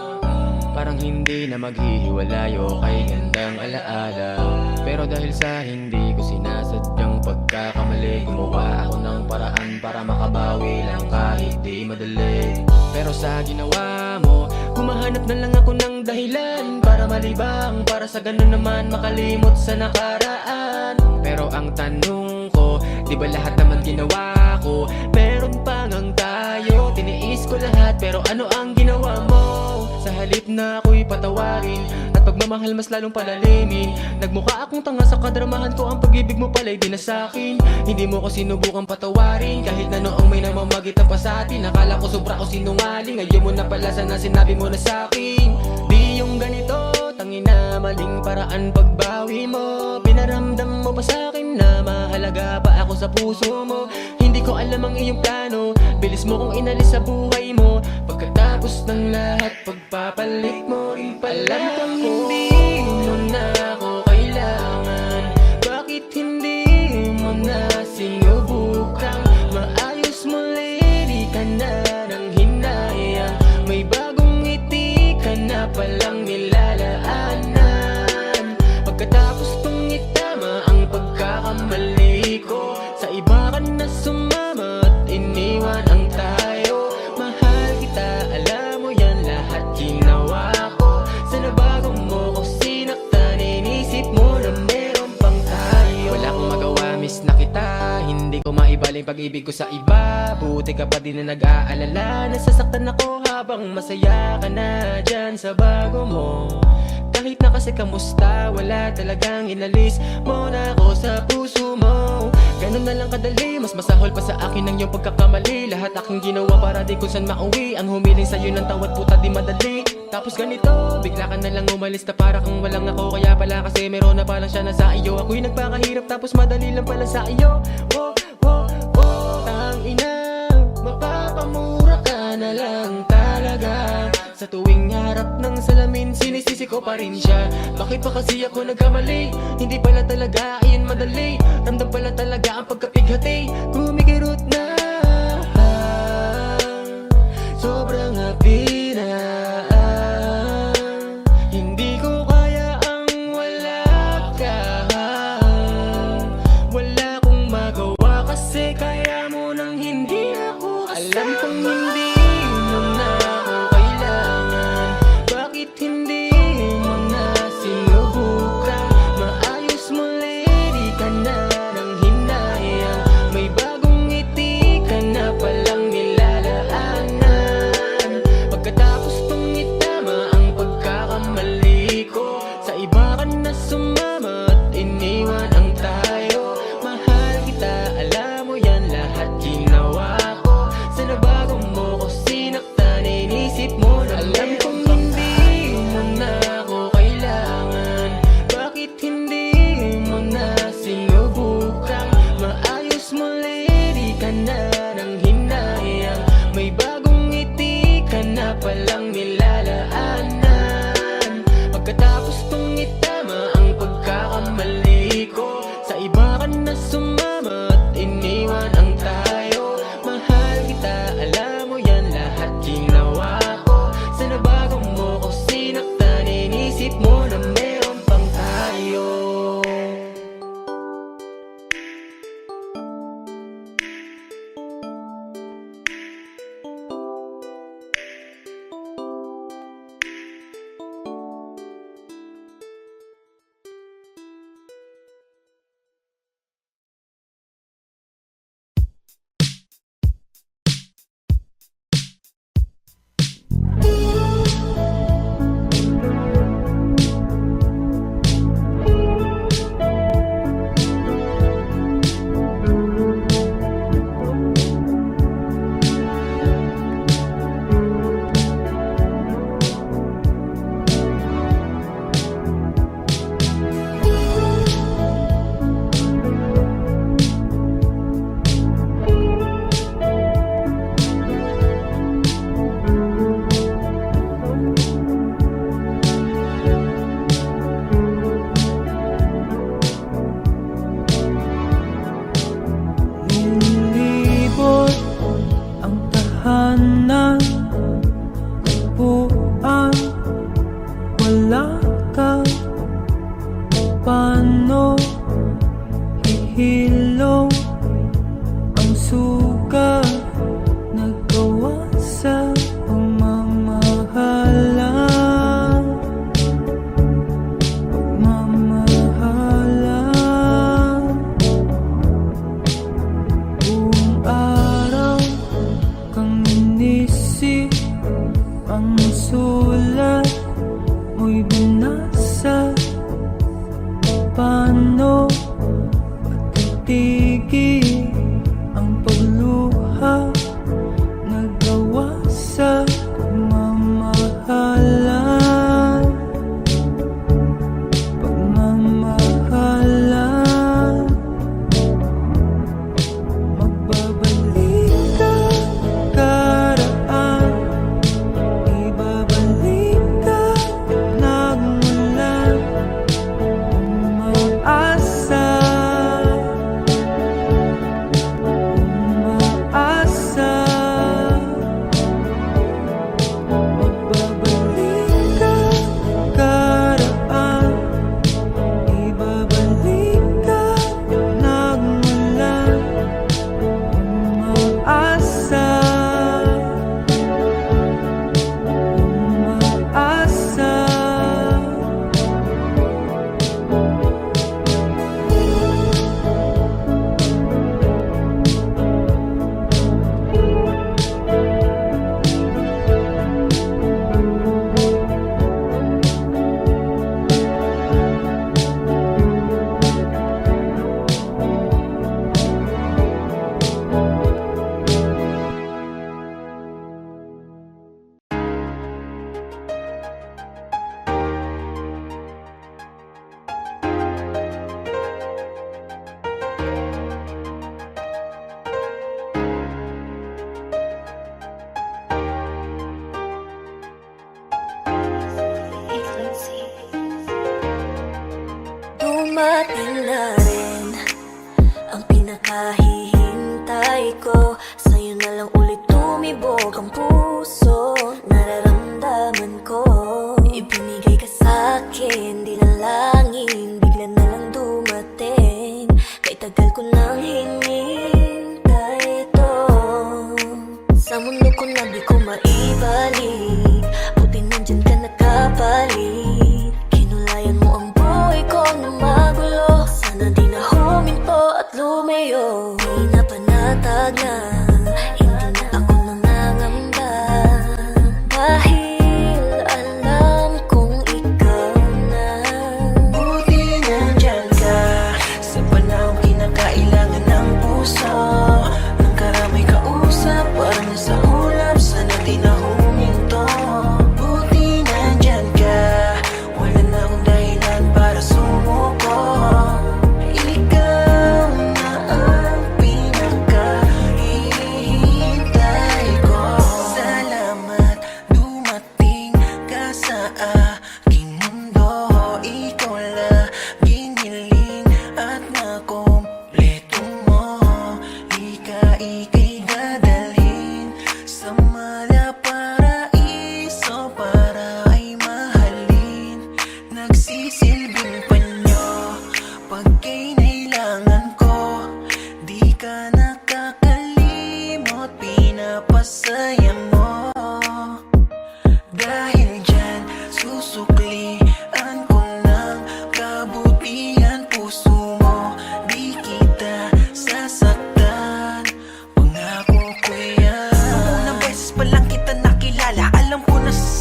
Parang hindi na maghihiwalayo kay gandang alaala. Pero dahil sa hindi ko sinasadyang pagkakamali, gumawa ako ng paraan para makabawi lang kahit di madali. Pero sa ginawa mo, humahanap na lang ako ng dahilan para malibang, para sa ganun naman makalimot sa nakaraan. Pero ang tanong ko, di ba lahat naman ginawa ko? Meron pa ngang tayo, tiniis ko lahat, pero ano ang ginawa mo? Sa halip na ako'y patawarin at pagmamahal mas lalong palalimin, nagmukha akong tanga sa kadramahan ko. Ang pag-ibig mo pala'y di na sa'kin. Hindi mo ko sinubukang patawarin kahit na noong may namamagitan pa sa atin. Akala ko sobra ko sinungaling, ngayon mo na pala sana sinabi mo na sa'kin. Di yung ganito, tangina maling paraan pagbawi mo. Pinaramdam mo pa sa'kin na mahalaga pa ako sa puso mo. Hindi ko alam ang iyong plano, bilis mo kong inalis sa buhay mo. Pagkatapos ng lahat, pagpapalit mo rin pala. Alam kong hindi mo na ako kailangan. Bakit hindi mo na sinubukang maayos muli? Di ka na nang hinayang, may bagong ngiti ka na palang nilalaanan. Pagkatapos kong itama ang pagkakamali ko, sa iba ka na sumama at iniwan ang tayo. Mahal kita, alam mo yan, lahat ginawa ko. Sa nabago mo ko sinaktan, inisip mo na meron pang tayo. Wala akong magawa, miss na kita, hindi ko maibaling pag-ibig ko sa iba. Buti ka pa din na nag-aalala, nasasaktan ako habang masaya ka na dyan sa bago mo. Kahit na kasi kamusta, wala talagang inalis mo na ako sa puso mo. Ganun na lang kadali, mas masahol pa sa akin ang iyong pagkakamali. Lahat aking ginawa para di kung saan mauwi. Ang humiling sa'yo ng tawad puta di madali. Tapos ganito, bigla ka na lang umalis na para kang walang ako. Kaya pala kasi meron na palang siya na sa iyo. Ako'y nagpakahirap tapos madali lang pala sa iyo. Oh, oh, oh, tangina, mapapamura ka na lang talaga. Sa tuwing harap ng salamin, sinisisi ko pa rin siya. Bakit pa kasi ako nagkamali? Hindi pala talaga ayun madali. Ramdam pala talaga ang pagkapighati. Kumikirot na, sobrang happy na. Hindi ko kaya ang wala ka. Wala kong magawa kasi kaya mo nang hindi ako kasama. Alam kong hindi mo na ako kailangan. Bakit hindi mo na sinubukan maayos muli? Di ka na nang hinayang, may bagong ngiti ka na palang nilalaanan. Pagkatapos kong itama ang pagkakamali ko, sa iba ka na sumama at iniwan ang tayo. Mahal kita, alam mo yan, lahat ginawa ko. Sa nabago mo ko sinaktan, inisip mo na meron pang tayo. Lilibot ang tahanan, buuan, wala ka. Paano hihilong ang suga nagawa sa pagmamahalan? Buong araw kang inisip, ang sulat mo'y binasa. Paano matitigil ang pagluha nagawa sa pagmamahalan? Magbabalik ka karaan, ibabalik ka nagmula. Umaasa, umaasa. Magbabalik ka karaan, ibabalik ka nagmula. Umaasa, umaasa. Dumating na rin ang pinakahihintay ko. Sa'yo na lang ulit tumibok ang puso. Nararamdaman ko, ibinigay ka sa'kin, di na langin, bigla na lang dumating. Kay tagal ko nang hinintay ito. Sa mundo ko na di ko maibalik, buti nandyan ka nakapalit. Kinulayan mo ang buhay ko na magulo, sana di na huminto at lumayo. Di na panatag na, hindi na ako nangangarap.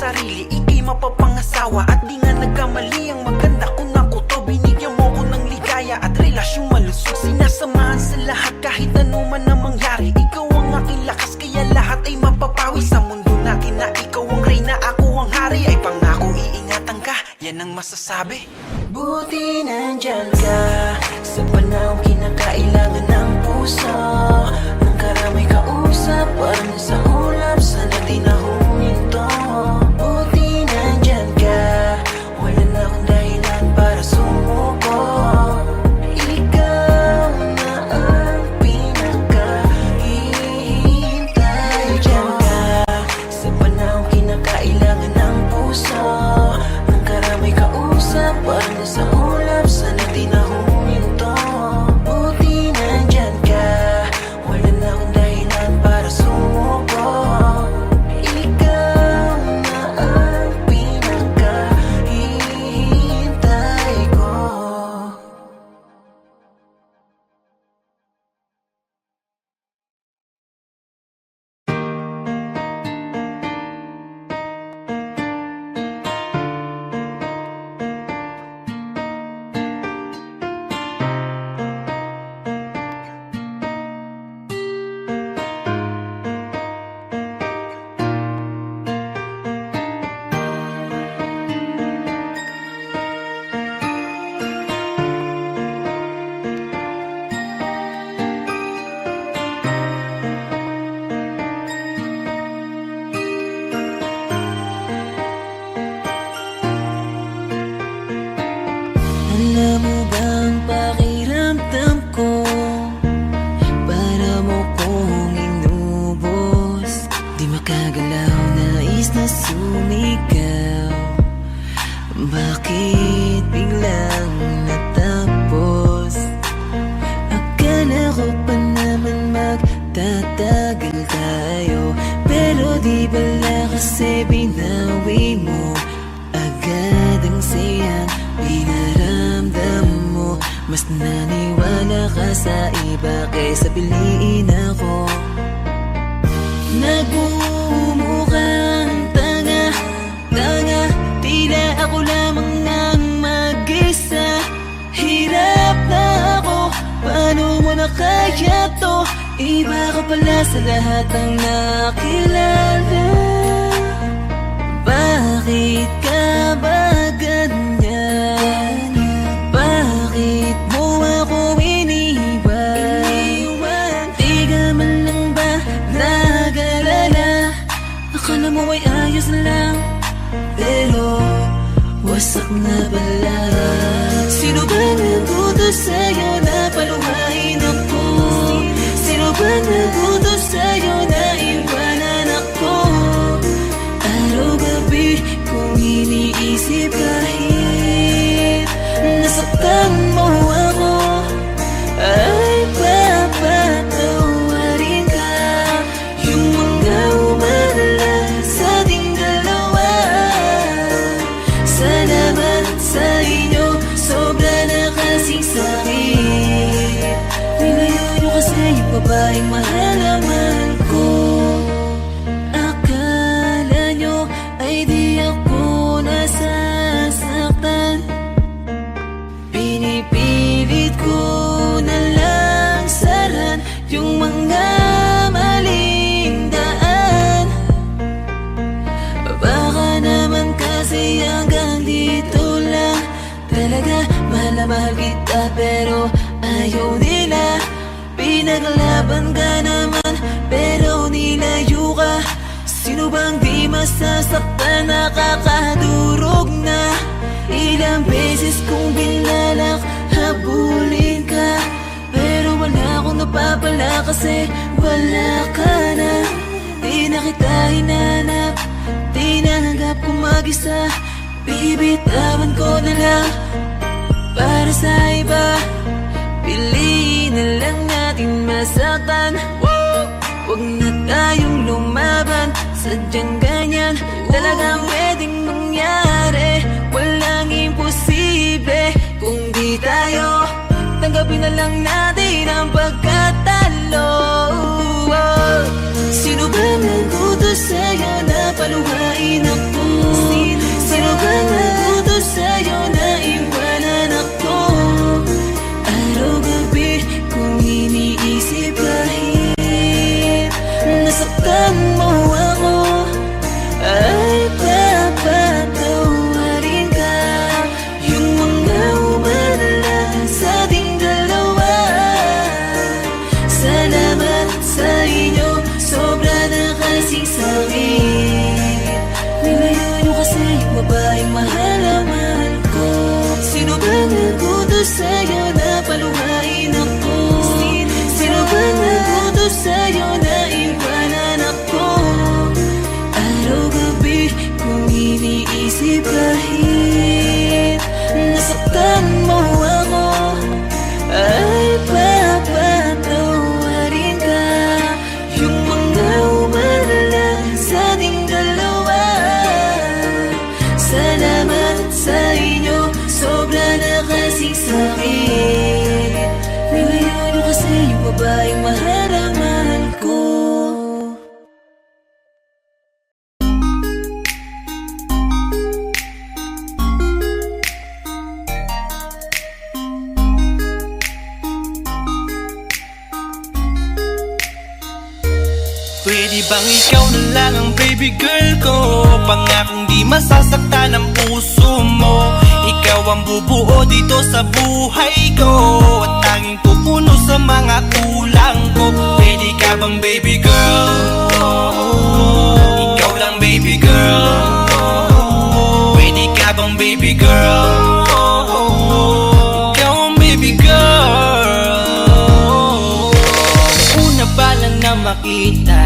sarili, ika'y mapapangasawa. At di nga nagkamali ang maganda kung ako to. Binigyan mo ko ng ligaya at relasyong malusog. Sinasamahan sa lahat kahit ano man ang mangyari. Ikaw ang aking lakas kaya lahat ay mapapawi. Sa mundo natin na ikaw ang reyna, ako ang hari. Ay pangako iingatan ka, yan ang masasabi. Buti nandyan ka sa panahong kinakailangan ng puso. Nang karamay kausap, parang nasa ulap, sana di na huminto. Buti nandyan ka, wala na akong dahilan para sumuko. Ikaw na ang pinakahihintay. Dyan ka sa panahong kinakailangan ng puso. Nang karamay kausap, parang nasa ulap, sana di na huminto. Buti nandyan ka, wala na akong dahilan para sumuko. Ikaw na ang pinakahihintay ko. Alam mo bang pakiramdam ko? Para mo kong inubos. Di makagalaw, nais na sumigaw. Bakit biglang natapos? Akala ko pa naman magtatagal tayo. Pero di pala kasi binawi mo agad ang sayang pinaramdam mo. Mas naniwala ka sa iba kaysa piliin ako. Nagmumukhang tanga, tila ako lamang ang mag-isa. Hirap na ako, paano mo na kaya to? Iba ka pala sa lahat ng nakilala. Bakit ka ba ganyan? Bakit mo ako iniwan? Di ka man lang ba nag-alala? Akala mo ay ayos lang, pero wasak na pala. Sino ba nagutos sa'yo na paluhain ako? Sino ba nagutos sa'yo na iwanan ako? Araw-gabi kung iniisip kahit nasaktan mo ako, ay papatawarin ka. Yung mga umalala sa ating dalawa, salamat sa inyo, sobra na kasing sakit. Nilayo nyo kasi yung babaeng mahalaman ko. Akala nyo ay di ako nasasaktan. Pinipilit ko na lang saran yung mga maling daan. Baka naman kasi hanggang dito lang. Talaga mahal na mahal kita pero ayaw nila. Pinaglaban ka naman pero nilayo ka. Sino bang di masasaktan, nakakadurog na? Ilang beses kong binalak, habulin ka, pero wala akong napapala kasi wala ka na. Di na kita hinanap, di nanggap kong mag-isa. Bibitawan ko na lang para sa iba. Piliin na lang natin masaktan. Huwag na tayong lumaban, sadyang ganyan talagang pwedeng mangyari. Walang imposible kung di tayo. Tanggapin na lang natin ang pagkatalo. Sino ba nagutos sa'yo na paluhain ako? babaeng mahal na mahal ko? Sino bang nagutos sa'yo na paluhain ako? Sino bang nagutos sa'yo na iwanan ako? Araw-gabi kung iniisip kahit nasaktan mo ako, ay papatawarin ka. Yung mga umalang sa ating dalawa, salamat sa inyo, sobra na kasing sakit. Ngayon kasi yung babaeng mahal na mahal ko. Pwede bang ikaw na lang ang baby girl ko? Pangakong di masasaktan ang puso mo. Ikaw ang bubuo dito sa buhay ko, at tanging pupuno sa mga kulang ko. Pwede ka bang baby girl? Ikaw lang baby girl. Pwede ka bang baby girl? Ikaw ang baby girl. Una pa lang na makita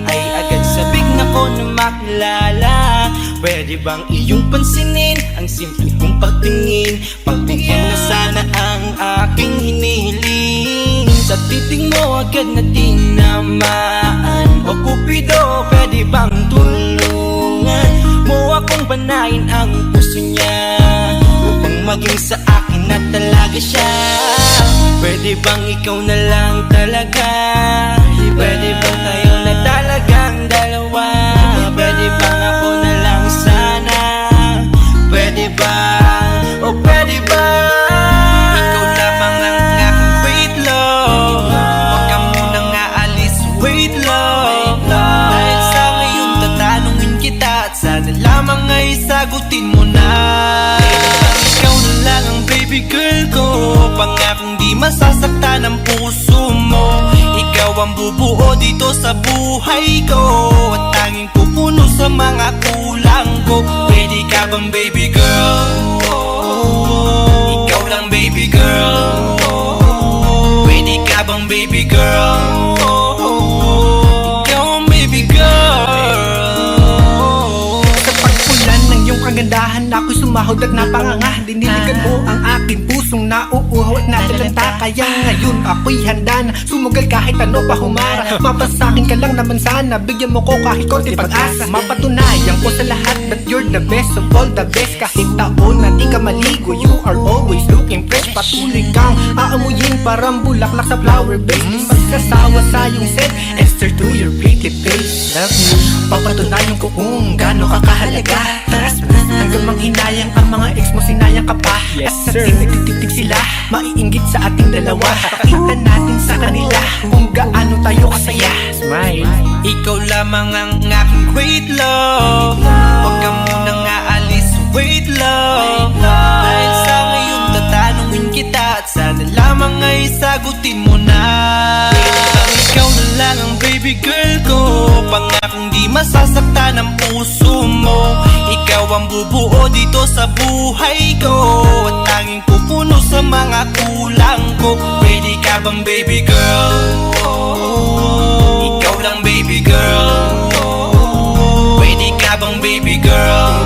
ay agad sabik na ko na makilala. Pwede bang iyong pansinin ang simple kong pagtingin? Pagbigyan na sana ang aking hinihiling. Sa titing mo agad na tinamaan. O Cupido, pwede bang tulungan mo akong banayin ang puso niya, upang maging sa akin na talaga siya? Pwede bang ikaw na lang talaga? Pwede bang tayo na talagang dalawa? Pwede bang ako na lang sana? Pwede ba? O pwede ba? Ikaw lamang ang aking wait love. Huwag ka munang aalis, wait love. Dahil sa ngayon tatanungin kita, at sana lamang ay sagutin mo na. Ikaw na lang ang baby girl ko, pangakong di masasaktan ang puso mo. Ikaw ang bubuo dito sa buhay ko, at tanging pupuno sa mga kulang ko. Pwede ka bang baby girl? Ikaw lang baby girl. Pwede ka bang baby girl? Ikaw ang baby girl. Sa pagpulan ng iyong kagandahan, ako'y sumahod at napanganga. Diniligan mo ang aking pusong nauuhaw at natalanta. Kaya ngayon ako'y handa na sumugal kahit ano pa humara. Mapasakin ka lang naman sana, bigyan mo ko kahit konti pag-asa. Mapatunayan ko sa lahat that you're the best of all the best. Kahit taon na di ka maligo, you are always looking fresh. Patuloy kang aamuyin parang bulaklak sa flower base. Di magsasawa sa iyong scent and stir to your pretty face. Love you, papatunayan ko kung gaano ka kahalaga. Trust me, hanggang manghinayang ang mga ex mo, sinayang ka pa. Yes sir, nagtitig sila, maiinggit sa ating dalawa. Pakita natin sa kanila kung gaano tayo kasaya. Smile. Ikaw lamang ang aking great love. Huwag ka munang aalis, wait love. Dahil sa ngayon tatanungin kita, at sana lamang ay sagutin mo na. Ikaw na lang ang baby girl ko, pangakong di masasaktan ang puso mo. Ikaw ang bubuo dito sa buhay ko, at tanging pupuno sa mga kulang ko. Pwede ka bang baby girl? Ikaw lang baby girl. Pwede ka bang baby girl?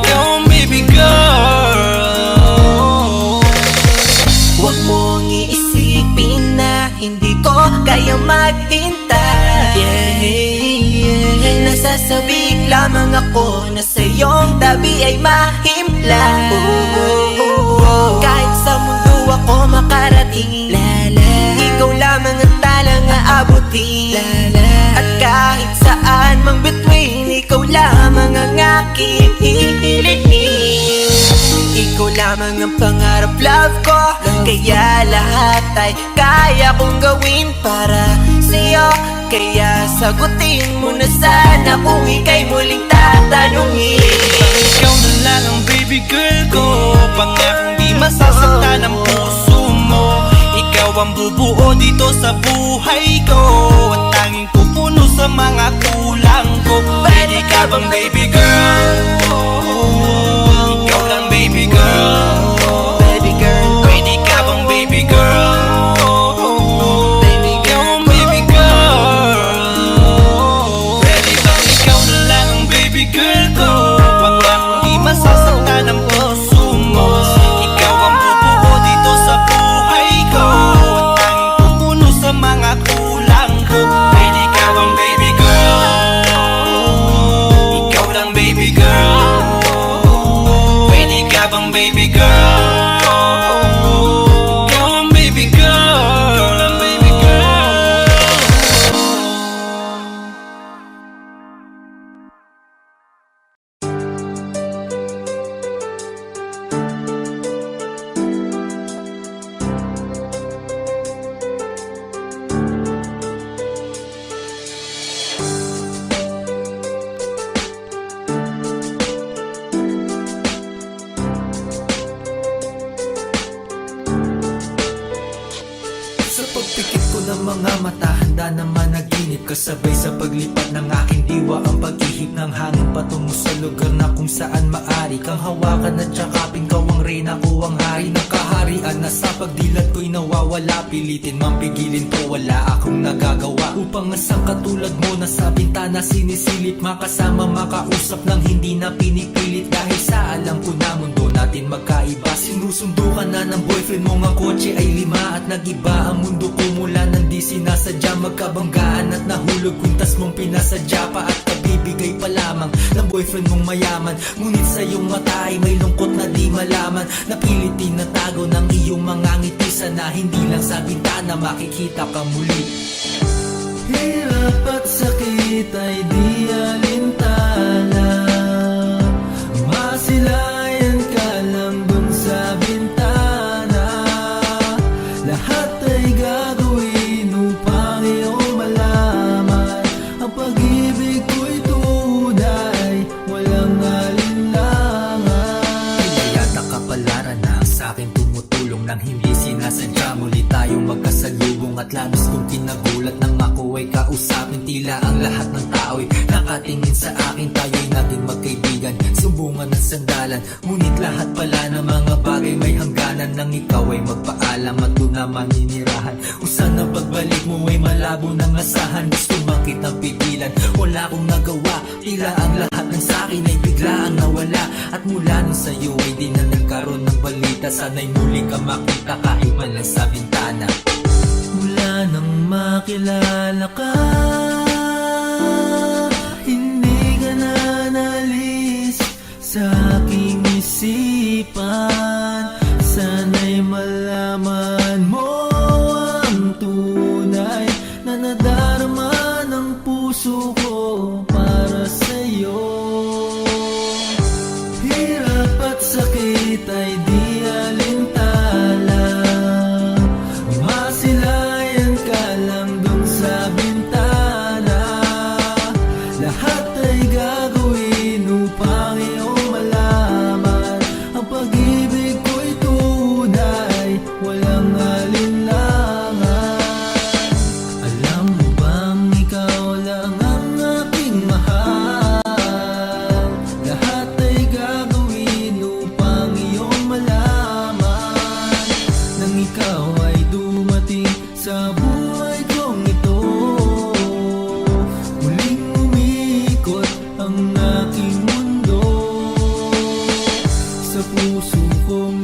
Ikaw ang baby girl. Huwag mong iisipin na hindi ko kaya maghintay. Nasasabik lamang ako na sa iyong tabi ay mahimlay. Kahit sa mundo ako makarating, ikaw lamang ang talang aabutin. At kahit saan mang between, ikaw lamang ang aking hihilingin. Ikaw lamang ang pangarap, love ko. Kaya lahat ay kaya kong gawin para sa'yo. Kaya sagutin mo na sana kung ika'y muling tatanungin. Ikaw na lang ang baby girl ko, pangakong di masasaktan ang puso mo. Ikaw ang bubuo dito sa buhay ko, at tanging pupuno sa mga kulang ko. Pwede ka bang baby girl? baby girl ko. Pangakong di masasaktan ang puso mo. Ikaw ang bubuo dito sa buhay ko, at tanging pupuno sa mga kulang ko. Dahil ikaw ang baby girl, ikaw lang baby girl. Pwede ka bang baby girl? Ikaw ang baby girl, ikaw lang baby girl. Sa pagpikit ko ng mga mata, handa na managinip. Kasabay sa paglipat ng aking diwa, ang pag-ihip ng hangin patungo sa lugar na kung saan maari kang hawakan at yakapin. Kaw ang reyna, ko ang hari ng kaharian, na sa pagdilat ko'y nawawala. Pilitin mang pigilin to, wala akong nagagawa. Upang asang katulad mo na sa bintana sinisilip, makasama makausap ng hindi na pinipilit. Dahil sa alam ko na mundo natin magkaiba. Sinusundo ka na ng boyfriend mo, nga kotse ay 5 at nag-iba ang mundo ko mula nang di sinasadya. Magkabanggaan at nahulog kuntas mong pinasadya pa, at kabibigay pa lamang ng boyfriend mong mayaman. Ngunit sa iyong mata ay may lungkot na di malaman. Napilit tinatago ng iyong mga ngiti, sana hindi lang sa bintana makikita ka muli. Hirap at sakit ay di alintana, masilayan ka lang dun sa bintana. Lahat ay gagawin upang iyong malaman ang pag-ibig ko'y tunay, walang alinlangan. Pinayata ka palaran na sa akin tumutulong nang hindi sinasadya. Muli tayong magkasalubong at labis kong kinagulat nang ako ay kausapin. Tila ang lahat ng tao'y nakatingin sa akin. Tayo'y naging magkaibigan, sumbungan at sandalan. Ngunit lahat pala ng mga bagay may hangganan. Nang ikaw ay magpaalam at doon na maninirahan, kung saan ang pagbalik mo ay malabo ng asahan. Gusto man kitang pigilan, wala akong nagawa. Tila ang lahat ng sakin ay biglaang nawala. At mula nun sa'yo ay di na nagkaroon ng balita. Sana'y muli ka makita kahit man lang sa bintana. Mula nang makilala ka, hindi ka na nalis sa aking isipan. Sana'y malaman mo ang tunay na nadarama ng puso ko para sa'yo. Hirap at sakit ay di alintana, masilayan ka lang dun sa bintana. Lahat ay gagawin upang iyong malaman ang pag-ibig ko'y tunay, walang alinlangan. Alam mo bang ikaw lang ang aking mahal? Lahat ay gagawin upang iyong malaman. Nang ikaw ay dumating sa buhay kong ito, muling umikot ang aking mundo. Sa puso kong